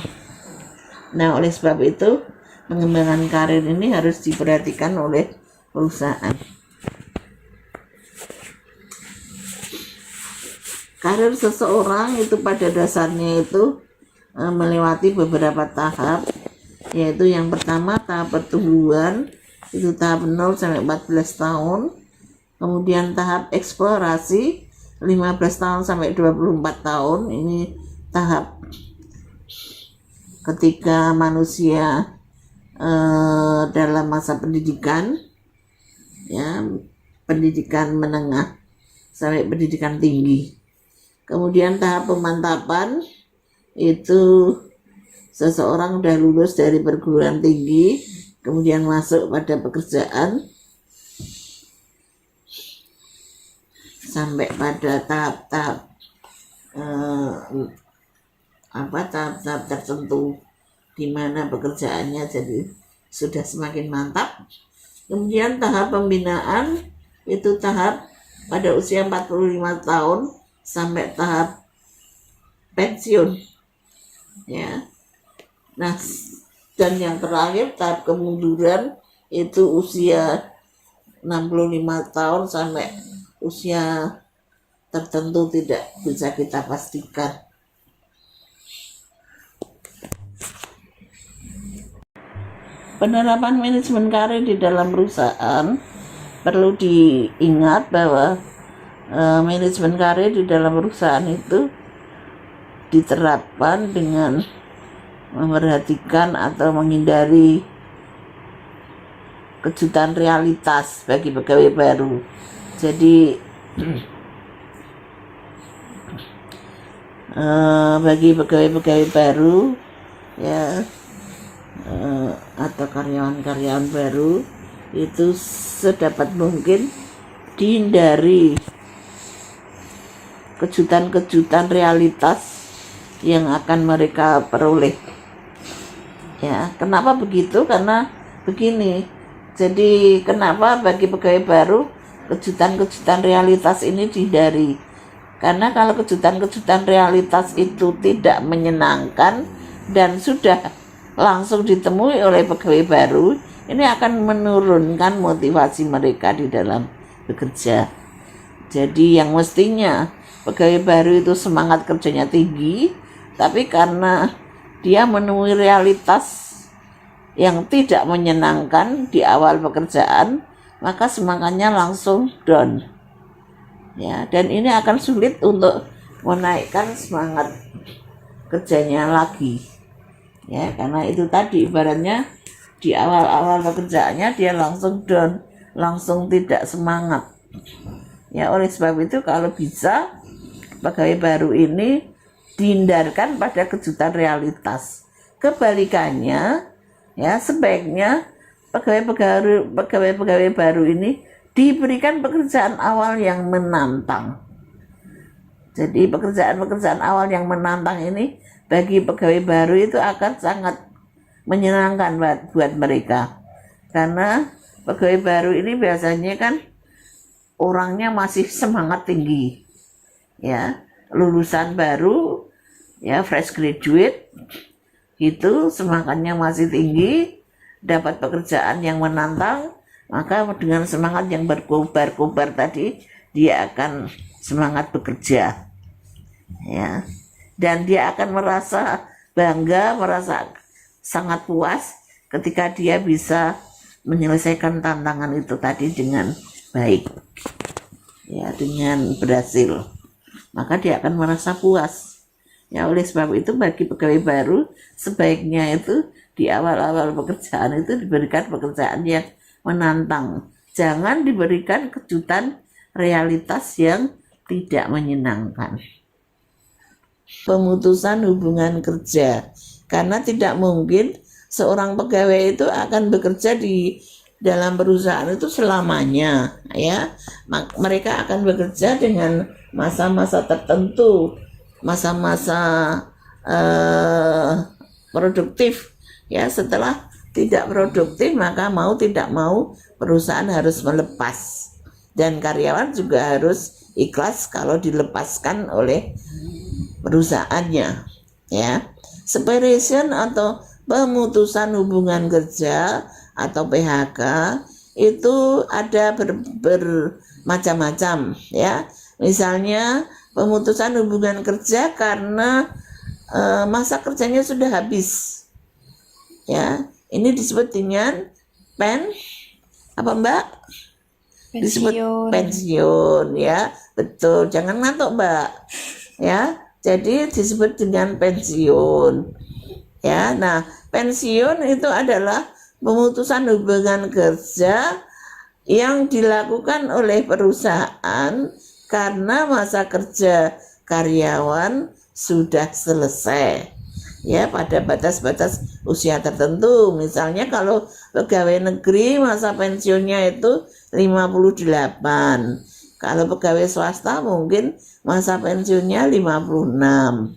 Nah, oleh sebab itu pengembangan karir ini harus diperhatikan oleh perusahaan. Karir seseorang itu pada dasarnya itu melewati beberapa tahap, yaitu yang pertama tahap pertumbuhan, itu tahap 0 sampai 14 tahun. Kemudian tahap eksplorasi 15 tahun sampai 24 tahun. Ini tahap ketika manusia dalam masa pendidikan, ya, pendidikan menengah sampai pendidikan tinggi. Kemudian tahap pemantapan itu seseorang sudah lulus dari perguruan tinggi, kemudian masuk pada pekerjaan sampai pada tahap-tahap tahap-tahap tertentu di mana pekerjaannya jadi sudah semakin mantap, Kemudian tahap pembinaan itu tahap pada usia 45 tahun sampai tahap pensiun. Ya. Nah, dan yang terakhir tahap kemunduran itu usia 65 tahun sampai usia tertentu tidak bisa kita pastikan. Penerapan manajemen karir di dalam perusahaan perlu diingat bahwa manajemen karir di dalam perusahaan itu diterapkan dengan memperhatikan atau menghindari kejutan realitas bagi pegawai baru. Jadi bagi pegawai-pegawai baru ya atau karyawan-karyawan baru itu sedapat mungkin dihindari kejutan-kejutan realitas yang akan mereka peroleh. Ya, kenapa begitu? Karena begini. Jadi kenapa bagi pegawai baru kejutan-kejutan realitas ini dihindari? Karena kalau kejutan-kejutan realitas itu tidak menyenangkan dan sudah langsung ditemui oleh pegawai baru, ini akan menurunkan motivasi mereka di dalam bekerja. Jadi yang mestinya pegawai baru itu semangat kerjanya tinggi, tapi karena dia menemui realitas yang tidak menyenangkan di awal pekerjaan, maka semangatnya langsung down. Ya, dan ini akan sulit untuk menaikkan semangat kerjanya lagi. Ya, karena itu tadi ibaratnya di awal-awal pekerjaannya dia langsung down, langsung tidak semangat. Ya, oleh sebab itu kalau bisa pegawai baru ini dihindarkan pada kejutan realitas. Kebalikannya, ya sebaiknya pegawai baru ini diberikan pekerjaan awal yang menantang. Jadi pekerjaan-pekerjaan awal yang menantang ini bagi pegawai baru itu akan sangat menyenangkan buat mereka. Karena pegawai baru ini biasanya kan orangnya masih semangat tinggi. Ya, lulusan baru, ya fresh graduate, itu semangatnya masih tinggi, dapat pekerjaan yang menantang, maka dengan semangat yang berkobar-kobar tadi, dia akan semangat bekerja. Ya. Dan dia akan merasa bangga, merasa sangat puas ketika dia bisa menyelesaikan tantangan itu tadi dengan baik. Ya, dengan berhasil. Maka dia akan merasa puas. Ya, oleh sebab itu bagi pegawai baru sebaiknya itu di awal-awal pekerjaan itu diberikan pekerjaan yang menantang. Jangan diberikan kejutan realitas yang tidak menyenangkan. Pemutusan hubungan kerja, karena tidak mungkin seorang pegawai itu akan bekerja di dalam perusahaan itu selamanya, ya. Mereka akan bekerja dengan masa-masa tertentu, masa-masa produktif, ya. Setelah tidak produktif, maka mau tidak mau perusahaan harus melepas, dan karyawan juga harus ikhlas kalau dilepaskan oleh perusahaannya, ya. Separation atau pemutusan hubungan kerja atau PHK itu ada bermacam-macam, ya. Misalnya pemutusan hubungan kerja karena masa kerjanya sudah habis, ya. Ini disebut dengan apa Mbak? Pensiun. Disebut pensiun, ya. Betul, jangan ngantuk Mbak, ya. Jadi disebut dengan pensiun. Ya, nah, pensiun itu adalah pemutusan hubungan kerja yang dilakukan oleh perusahaan karena masa kerja karyawan sudah selesai. Ya, pada batas-batas usia tertentu. Misalnya kalau pegawai negeri masa pensiunnya itu 58. Kalau pegawai swasta mungkin masa pensiunnya 56,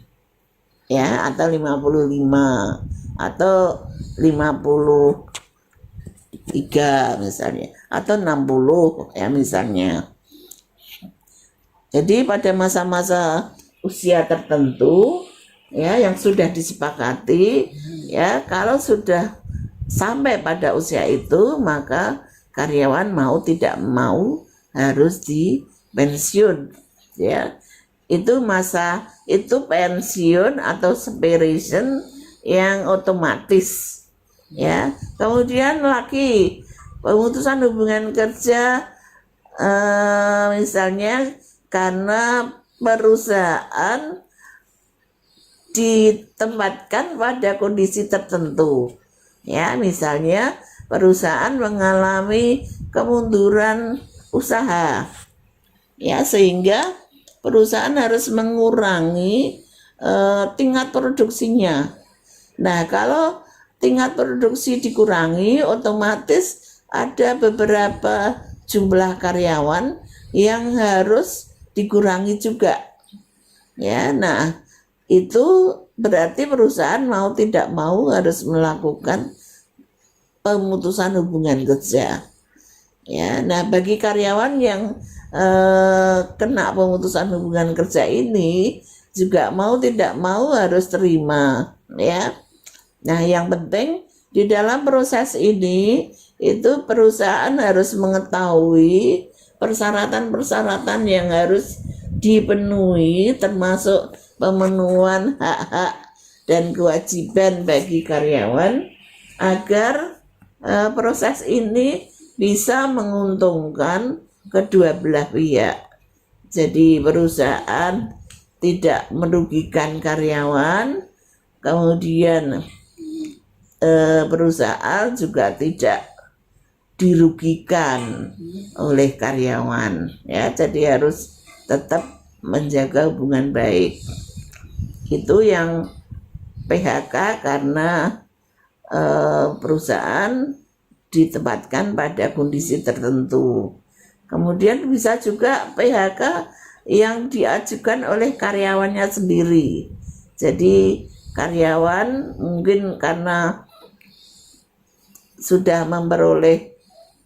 ya, atau 55, atau 50, 3 misalnya, atau 60 ya misalnya. Jadi pada masa-masa usia tertentu ya yang sudah disepakati ya, kalau sudah sampai pada usia itu maka karyawan mau tidak mau harus dipensiun ya. Itu pensiun atau separation yang otomatis ya. Kemudian lagi pemutusan hubungan kerja misalnya karena perusahaan ditempatkan pada kondisi tertentu ya, misalnya perusahaan mengalami kemunduran usaha ya, sehingga perusahaan harus mengurangi tingkat produksinya. Nah, kalau tingkat produksi dikurangi, otomatis ada beberapa jumlah karyawan yang harus dikurangi juga. Ya, nah itu berarti perusahaan mau tidak mau harus melakukan pemutusan hubungan kerja. Ya, nah bagi karyawan yang kena pemutusan hubungan kerja ini juga mau tidak mau harus terima ya. Nah, yang penting di dalam proses ini itu perusahaan harus mengetahui persyaratan-persyaratan yang harus dipenuhi, termasuk pemenuhan hak-hak dan kewajiban bagi karyawan agar proses ini bisa menguntungkan kedua belah pihak. Jadi perusahaan tidak merugikan karyawan, kemudian perusahaan juga tidak dirugikan oleh karyawan ya. Jadi harus tetap menjaga hubungan baik. Itu yang PHK karena perusahaan ditempatkan pada kondisi tertentu. Kemudian bisa juga PHK yang diajukan oleh karyawannya sendiri. Jadi karyawan mungkin karena sudah memperoleh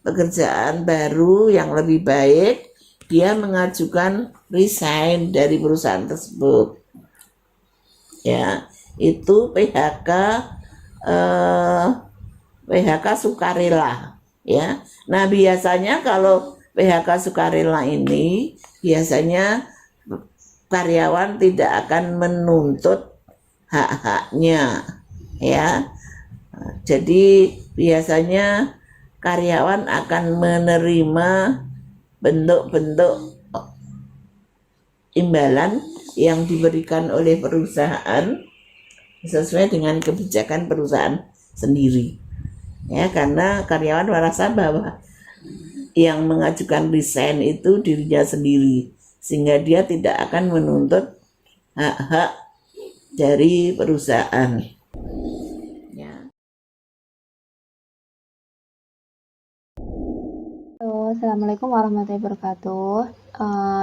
pekerjaan baru yang lebih baik, dia mengajukan resign dari perusahaan tersebut. Ya, itu PHK sukarela ya. Nah, biasanya kalau PHK sukarela ini biasanya karyawan tidak akan menuntut hak-haknya ya. Jadi biasanya karyawan akan menerima bentuk-bentuk imbalan yang diberikan oleh perusahaan sesuai dengan kebijakan perusahaan sendiri ya, karena karyawan merasa bahwa yang mengajukan resign itu dirinya sendiri, sehingga dia tidak akan menuntut hak-hak dari perusahaan ya. Assalamualaikum warahmatullahi wabarakatuh.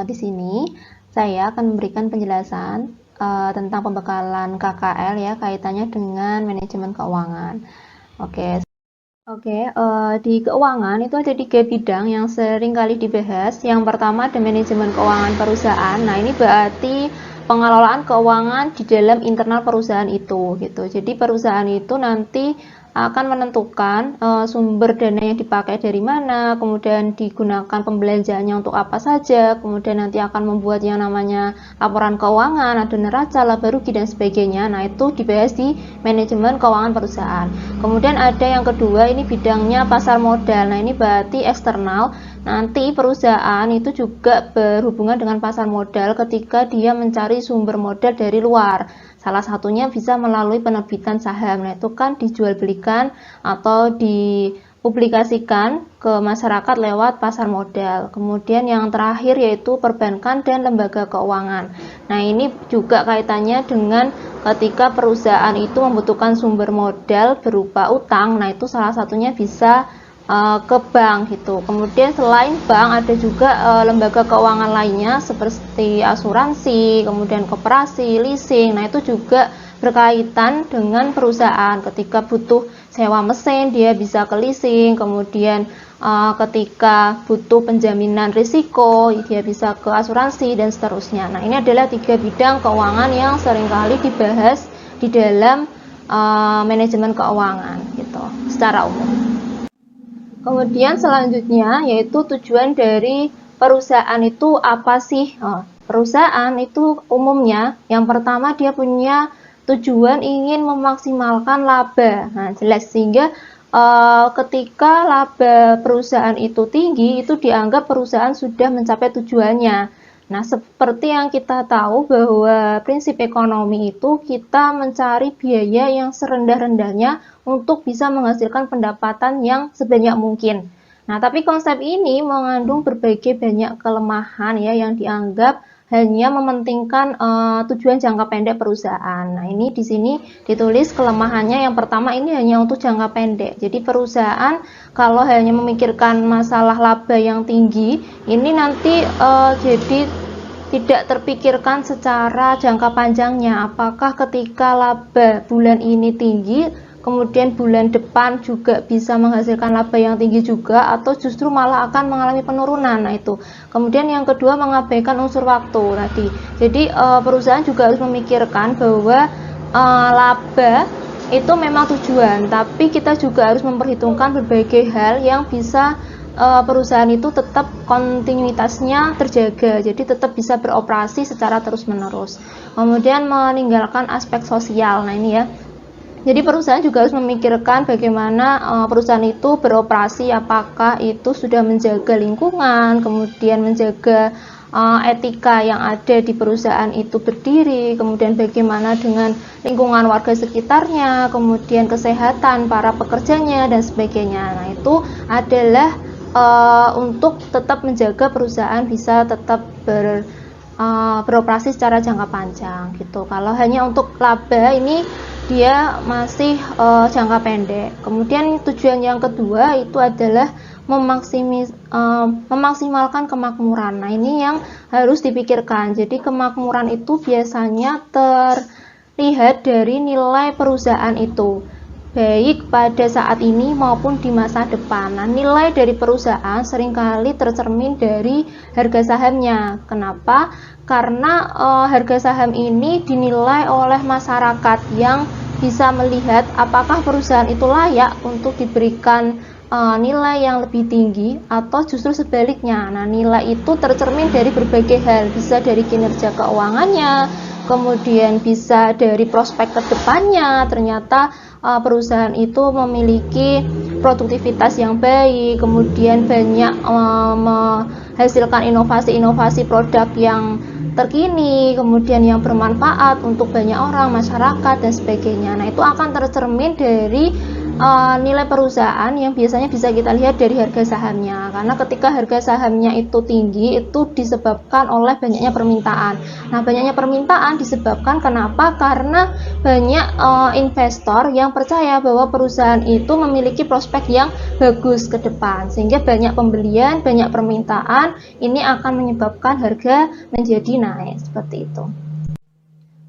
Di sini saya akan memberikan penjelasan tentang pembekalan KKL ya, kaitannya dengan manajemen keuangan. Oke, di keuangan itu ada 3 bidang yang sering kali dibahas. Yang pertama ada manajemen keuangan perusahaan. Nah, ini berarti pengelolaan keuangan di dalam internal perusahaan itu gitu. Jadi perusahaan itu nanti akan menentukan sumber dana yang dipakai dari mana, kemudian digunakan pembelanjaannya untuk apa saja, kemudian nanti akan membuat yang namanya laporan keuangan, ada neraca, laba rugi dan sebagainya. Nah, itu dibahas di manajemen keuangan perusahaan. Kemudian ada yang kedua, ini bidangnya pasar modal. Nah, ini berarti eksternal. Nanti perusahaan itu juga berhubungan dengan pasar modal ketika dia mencari sumber modal dari luar. Salah satunya bisa melalui penerbitan saham. Nah, itu kan dijual belikan atau dipublikasikan ke masyarakat lewat pasar modal. Kemudian yang terakhir yaitu perbankan dan lembaga keuangan. Nah, ini juga kaitannya dengan ketika perusahaan itu membutuhkan sumber modal berupa utang. Nah, itu salah satunya bisa ke bank gitu. Kemudian selain bank ada juga lembaga keuangan lainnya seperti asuransi, kemudian koperasi, leasing. Nah, itu juga berkaitan dengan perusahaan. Ketika butuh sewa mesin, dia bisa ke leasing, kemudian ketika butuh penjaminan risiko, dia bisa ke asuransi dan seterusnya. Nah, ini adalah 3 bidang keuangan yang seringkali dibahas di dalam manajemen keuangan gitu secara umum. Kemudian selanjutnya yaitu tujuan dari perusahaan itu apa sih? Perusahaan itu umumnya yang pertama dia punya tujuan ingin memaksimalkan laba. Nah, jelas sehingga ketika laba perusahaan itu tinggi, itu dianggap perusahaan sudah mencapai tujuannya. Nah, seperti yang kita tahu bahwa prinsip ekonomi itu kita mencari biaya yang serendah-rendahnya untuk bisa menghasilkan pendapatan yang sebanyak mungkin. Nah, tapi konsep ini mengandung berbagai banyak kelemahan ya yang dianggap hanya mementingkan tujuan jangka pendek perusahaan. Nah, ini di sini ditulis kelemahannya yang pertama ini hanya untuk jangka pendek. Jadi perusahaan kalau hanya memikirkan masalah laba yang tinggi, ini nanti jadi tidak terpikirkan secara jangka panjangnya. Apakah ketika laba bulan ini tinggi, kemudian bulan depan juga bisa menghasilkan laba yang tinggi juga, atau justru malah akan mengalami penurunan. Nah, itu. Kemudian yang kedua mengabaikan unsur waktu tadi. Jadi perusahaan juga harus memikirkan bahwa laba itu memang tujuan, tapi kita juga harus memperhitungkan berbagai hal yang bisa perusahaan itu tetap kontinuitasnya terjaga, jadi tetap bisa beroperasi secara terus-menerus. Kemudian meninggalkan aspek sosial. Nah, ini ya. Jadi perusahaan juga harus memikirkan bagaimana perusahaan itu beroperasi, apakah itu sudah menjaga lingkungan, kemudian menjaga etika yang ada di perusahaan itu berdiri, kemudian bagaimana dengan lingkungan warga sekitarnya, kemudian kesehatan para pekerjanya dan sebagainya. Nah, itu adalah untuk tetap menjaga perusahaan bisa tetap beroperasi secara jangka panjang gitu. Kalau hanya untuk laba ini dia masih jangka pendek. Kemudian tujuan yang kedua itu adalah memaksimalkan kemakmuran. Nah, ini yang harus dipikirkan. Jadi kemakmuran itu biasanya terlihat dari nilai perusahaan itu, baik pada saat ini maupun di masa depan. Nah, nilai dari perusahaan seringkali tercermin dari harga sahamnya. Kenapa? Karena harga saham ini dinilai oleh masyarakat yang bisa melihat apakah perusahaan itu layak untuk diberikan nilai yang lebih tinggi atau justru sebaliknya. Nah, nilai itu tercermin dari berbagai hal, bisa dari kinerja keuangannya, kemudian bisa dari prospek ke depannya. Ternyata perusahaan itu memiliki produktivitas yang baik, kemudian banyak menghasilkan inovasi-inovasi produk yang terkini, kemudian yang bermanfaat untuk banyak orang, masyarakat, dan sebagainya. Nah, itu akan tercermin dari nilai perusahaan yang biasanya bisa kita lihat dari harga sahamnya. Karena ketika harga sahamnya itu tinggi, itu disebabkan oleh banyaknya permintaan. Nah, banyaknya permintaan disebabkan kenapa? Karena banyak investor yang percaya bahwa perusahaan itu memiliki prospek yang bagus ke depan, sehingga banyak pembelian, banyak permintaan, ini akan menyebabkan harga menjadi naik seperti itu.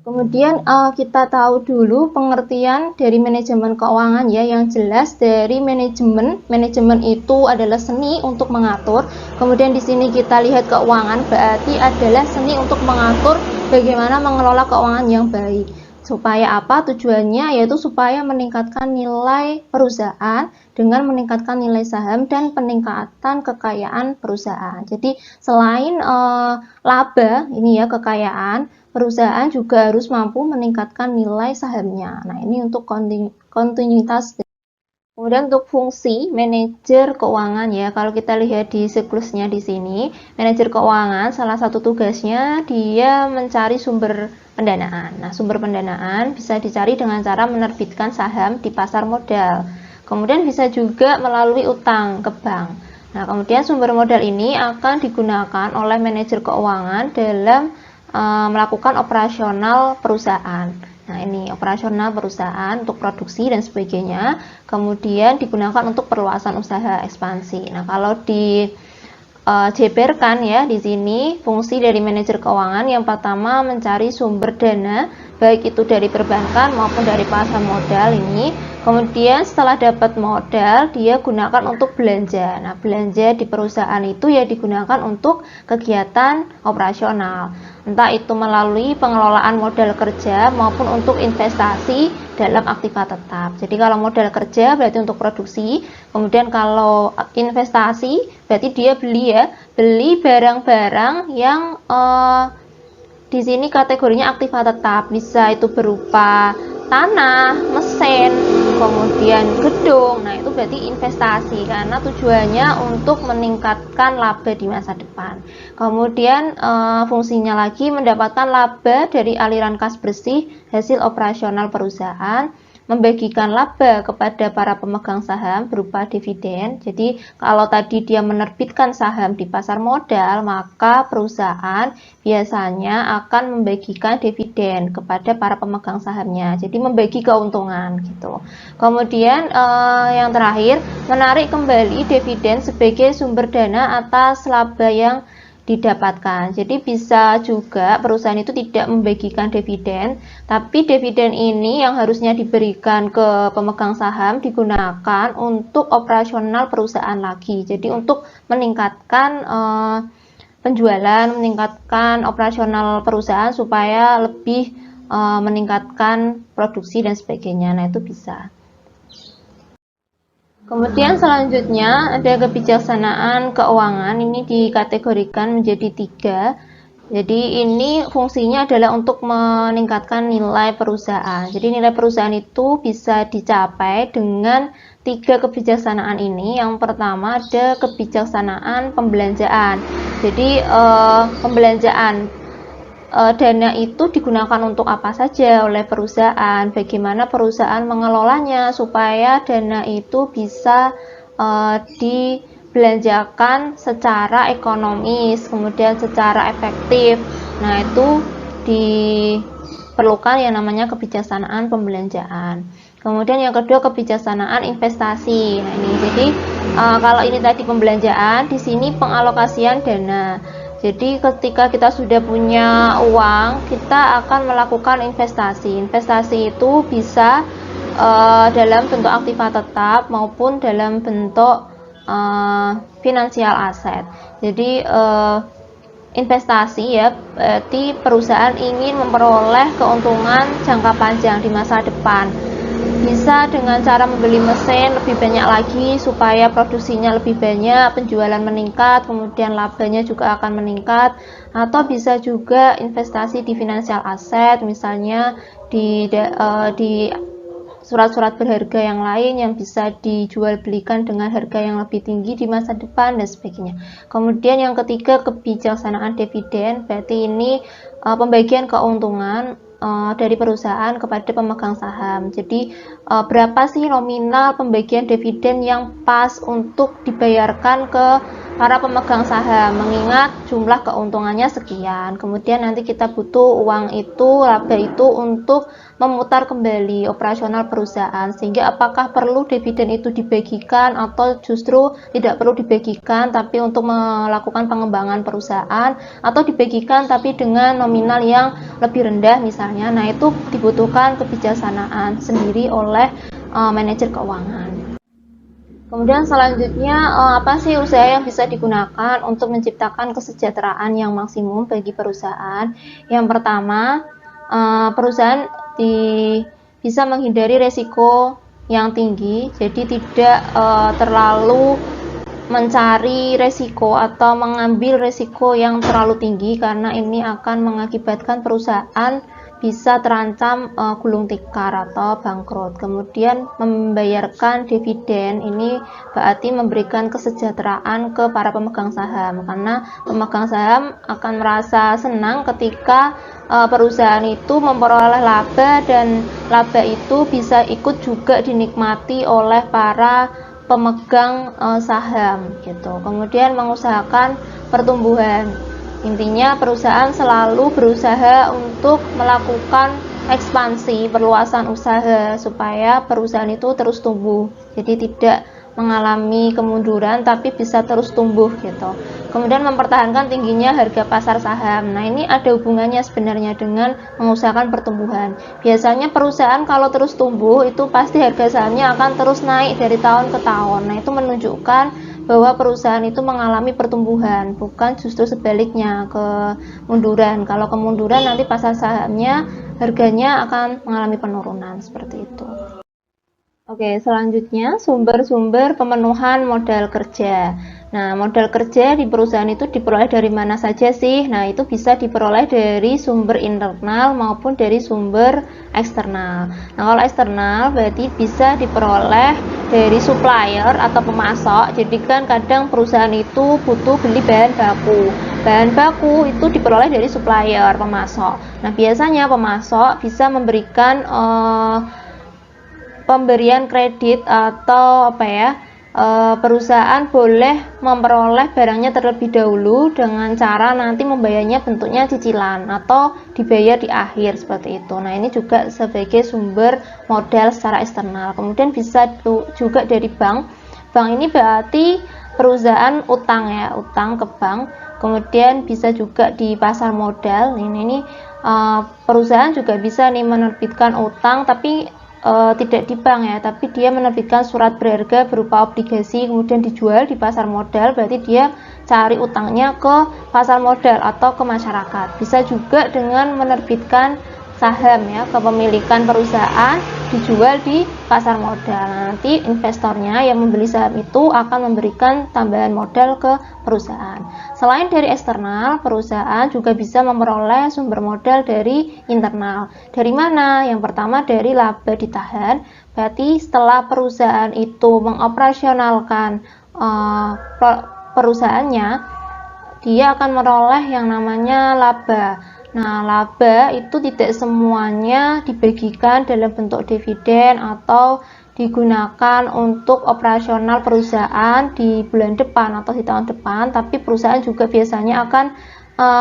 Kemudian kita tahu dulu pengertian dari manajemen keuangan ya, yang jelas dari manajemen itu adalah seni untuk mengatur. Kemudian di sini kita lihat keuangan berarti adalah seni untuk mengatur bagaimana mengelola keuangan yang baik. Supaya apa? Tujuannya yaitu supaya meningkatkan nilai perusahaan dengan meningkatkan nilai saham dan peningkatan kekayaan perusahaan. Jadi selain laba ini ya kekayaan, perusahaan juga harus mampu meningkatkan nilai sahamnya. Nah, ini untuk kontinuitas. Kemudian untuk fungsi manajer keuangan ya, kalau kita lihat di siklusnya di sini, manajer keuangan salah satu tugasnya dia mencari sumber pendanaan. Nah, sumber pendanaan bisa dicari dengan cara menerbitkan saham di pasar modal. Kemudian bisa juga melalui utang ke bank. Nah, kemudian sumber modal ini akan digunakan oleh manajer keuangan dalam melakukan operasional perusahaan. Nah, ini operasional perusahaan untuk produksi dan sebagainya. Kemudian digunakan untuk perluasan usaha ekspansi. Nah, kalau di jeberkan ya di sini fungsi dari manajer keuangan. Yang pertama mencari sumber dana, baik itu dari perbankan maupun dari pasar modal ini. Kemudian setelah dapat modal, dia gunakan untuk belanja. Nah, belanja di perusahaan itu ya digunakan untuk kegiatan operasional. Entah itu melalui pengelolaan modal kerja maupun untuk investasi dalam aktiva tetap. Jadi kalau modal kerja berarti untuk produksi, kemudian kalau investasi berarti dia beli barang-barang yang di sini kategorinya aktiva tetap, bisa itu berupa tanah, mesin, kemudian gedung. Nah, itu berarti investasi karena tujuannya untuk meningkatkan laba di masa depan. Kemudian fungsinya lagi mendapatkan laba dari aliran kas bersih hasil operasional perusahaan, membagikan laba kepada para pemegang saham berupa dividen. Jadi kalau tadi dia menerbitkan saham di pasar modal, maka perusahaan biasanya akan membagikan dividen kepada para pemegang sahamnya. Jadi membagi keuntungan gitu. Kemudian yang terakhir, menarik kembali dividen sebagai sumber dana atas laba yang didapatkan. Jadi bisa juga perusahaan itu tidak membagikan dividen, tapi dividen ini yang harusnya diberikan ke pemegang saham digunakan untuk operasional perusahaan lagi. Jadi untuk meningkatkan penjualan, meningkatkan operasional perusahaan supaya lebih meningkatkan produksi dan sebagainya. Nah, itu bisa. Kemudian selanjutnya ada kebijaksanaan keuangan, ini dikategorikan menjadi 3. Jadi ini fungsinya adalah untuk meningkatkan nilai perusahaan. Jadi nilai perusahaan itu bisa dicapai dengan 3 kebijaksanaan ini. Yang pertama ada kebijaksanaan pembelanjaan. Jadi pembelanjaan dana itu digunakan untuk apa saja oleh perusahaan, bagaimana perusahaan mengelolanya supaya dana itu bisa dibelanjakan secara ekonomis, kemudian secara efektif. Nah, itu diperlukan yang namanya kebijaksanaan pembelanjaan. Kemudian yang kedua kebijaksanaan investasi. Nah, ini jadi kalau ini tadi pembelanjaan, di sini pengalokasian dana. Jadi ketika kita sudah punya uang, kita akan melakukan investasi. Investasi itu bisa dalam bentuk aktiva tetap maupun dalam bentuk finansial aset. Jadi investasi ya, berarti perusahaan ingin memperoleh keuntungan jangka panjang di masa depan. Bisa dengan cara membeli mesin lebih banyak lagi supaya produksinya lebih banyak, penjualan meningkat, kemudian labanya juga akan meningkat. Atau bisa juga investasi di finansial aset, misalnya di surat-surat berharga yang lain yang bisa dijual belikan dengan harga yang lebih tinggi di masa depan dan sebagainya. Kemudian yang ketiga kebijaksanaan dividen, berarti ini pembagian keuntungan dari perusahaan kepada pemegang saham. Jadi berapa sih nominal pembagian dividen yang pas untuk dibayarkan ke para pemegang saham, mengingat jumlah keuntungannya sekian. Kemudian nanti kita butuh uang itu, laba itu untuk memutar kembali operasional perusahaan, sehingga apakah perlu dividen itu dibagikan atau justru tidak perlu dibagikan tapi untuk melakukan pengembangan perusahaan, atau dibagikan tapi dengan nominal yang lebih rendah misalnya. Nah, itu dibutuhkan kebijaksanaan sendiri oleh manajer keuangan. Kemudian selanjutnya apa sih usaha yang bisa digunakan untuk menciptakan kesejahteraan yang maksimum bagi perusahaan? Yang pertama, perusahaan bisa menghindari resiko yang tinggi, jadi tidak terlalu mencari resiko atau mengambil resiko yang terlalu tinggi, karena ini akan mengakibatkan perusahaan bisa terancam gulung tikar atau bangkrut. Kemudian membayarkan dividen, ini berarti memberikan kesejahteraan ke para pemegang saham, karena pemegang saham akan merasa senang ketika perusahaan itu memperoleh laba, dan laba itu bisa ikut juga dinikmati oleh para pemegang saham gitu. Kemudian mengusahakan pertumbuhan. Intinya perusahaan selalu berusaha untuk melakukan ekspansi, perluasan usaha supaya perusahaan itu terus tumbuh. Jadi tidak mengalami kemunduran tapi bisa terus tumbuh gitu. Kemudian mempertahankan tingginya harga pasar saham. Nah, ini ada hubungannya sebenarnya dengan mengusahakan pertumbuhan. Biasanya perusahaan kalau terus tumbuh itu pasti harga sahamnya akan terus naik dari tahun ke tahun. Nah, itu menunjukkan bahwa perusahaan itu mengalami pertumbuhan, bukan justru sebaliknya kemunduran. Kalau kemunduran nanti pasar sahamnya harganya akan mengalami penurunan seperti itu. Oke, selanjutnya sumber-sumber pemenuhan modal kerja. Nah, modal kerja di perusahaan itu diperoleh dari mana saja sih? Nah, itu bisa diperoleh dari sumber internal maupun dari sumber eksternal. Nah, kalau eksternal berarti bisa diperoleh dari supplier atau pemasok. Jadi kan kadang perusahaan itu butuh beli bahan baku. Bahan baku itu diperoleh dari supplier, pemasok. Nah, biasanya pemasok bisa memberikan pemberian kredit atau perusahaan boleh memperoleh barangnya terlebih dahulu dengan cara nanti membayarnya bentuknya cicilan atau dibayar di akhir seperti itu. Nah, ini juga sebagai sumber modal secara eksternal. Kemudian bisa juga dari bank. Bank ini berarti perusahaan utang ya, utang ke bank. Kemudian bisa juga di pasar modal. Ini perusahaan juga bisa nih menerbitkan utang tapi tidak di bank ya, tapi dia menerbitkan surat berharga berupa obligasi kemudian dijual di pasar modal, berarti dia cari utangnya ke pasar modal atau ke masyarakat. Bisa juga dengan menerbitkan saham ya, kepemilikan perusahaan dijual di pasar modal. Nanti investornya yang membeli saham itu akan memberikan tambahan modal ke perusahaan. Selain dari eksternal, perusahaan juga bisa memperoleh sumber modal dari internal. Dari mana? Yang pertama dari laba ditahan. Berarti setelah perusahaan itu mengoperasionalkan perusahaannya, dia akan meroleh yang namanya laba. Nah, laba itu tidak semuanya dibagikan dalam bentuk dividen atau digunakan untuk operasional perusahaan di bulan depan atau di tahun depan, tapi perusahaan juga biasanya akan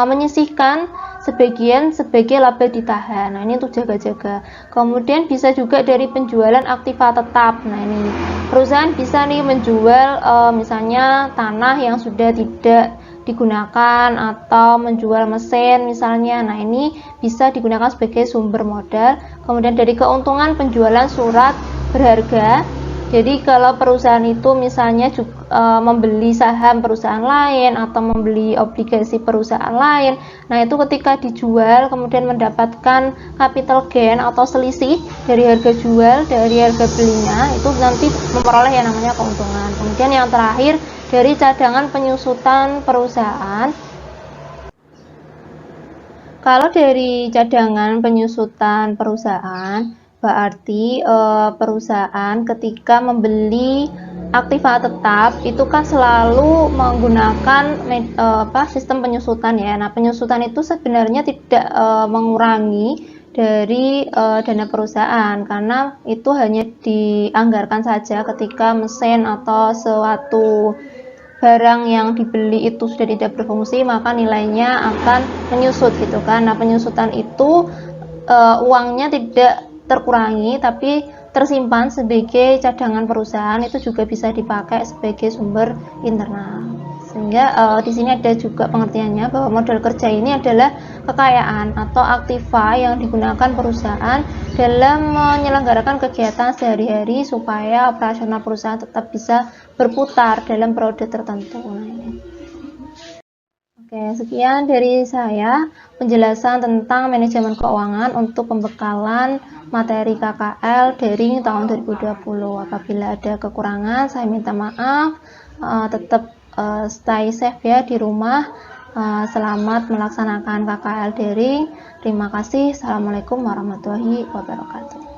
menyisihkan sebagian sebagai laba ditahan. Nah, ini untuk jaga-jaga. Kemudian bisa juga dari penjualan aktiva tetap. Nah, ini perusahaan bisa nih menjual misalnya tanah yang sudah tidak digunakan atau menjual mesin misalnya. Nah, ini bisa digunakan sebagai sumber modal. Kemudian dari keuntungan penjualan surat berharga. Jadi kalau perusahaan itu misalnya juga membeli saham perusahaan lain atau membeli obligasi perusahaan lain, nah itu ketika dijual kemudian mendapatkan capital gain atau selisih dari harga jual dari harga belinya, itu nanti memperoleh yang namanya keuntungan. Kemudian yang terakhir dari cadangan penyusutan perusahaan. Kalau dari cadangan penyusutan perusahaan, berarti perusahaan ketika membeli aktiva tetap itu kan selalu menggunakan sistem penyusutan ya. Nah, penyusutan itu sebenarnya tidak mengurangi dari dana perusahaan, karena itu hanya dianggarkan saja ketika mesin atau suatu barang yang dibeli itu sudah tidak berfungsi, maka nilainya akan menyusut gitu kan. Nah, penyusutan itu uangnya tidak terkurangi tapi tersimpan sebagai cadangan perusahaan, itu juga bisa dipakai sebagai sumber internal. Sehingga di sini ada juga pengertiannya bahwa modal kerja ini adalah kekayaan atau aktiva yang digunakan perusahaan dalam menyelenggarakan kegiatan sehari-hari supaya operasional perusahaan tetap bisa berputar dalam periode tertentu. Nah, ini. Oke, sekian dari saya penjelasan tentang manajemen keuangan untuk pembekalan materi KKL dari tahun 2020. Apabila ada kekurangan, saya minta maaf. Tetap stay safe ya di rumah. Selamat melaksanakan KKL daring. Terima kasih. Assalamualaikum warahmatullahi wabarakatuh.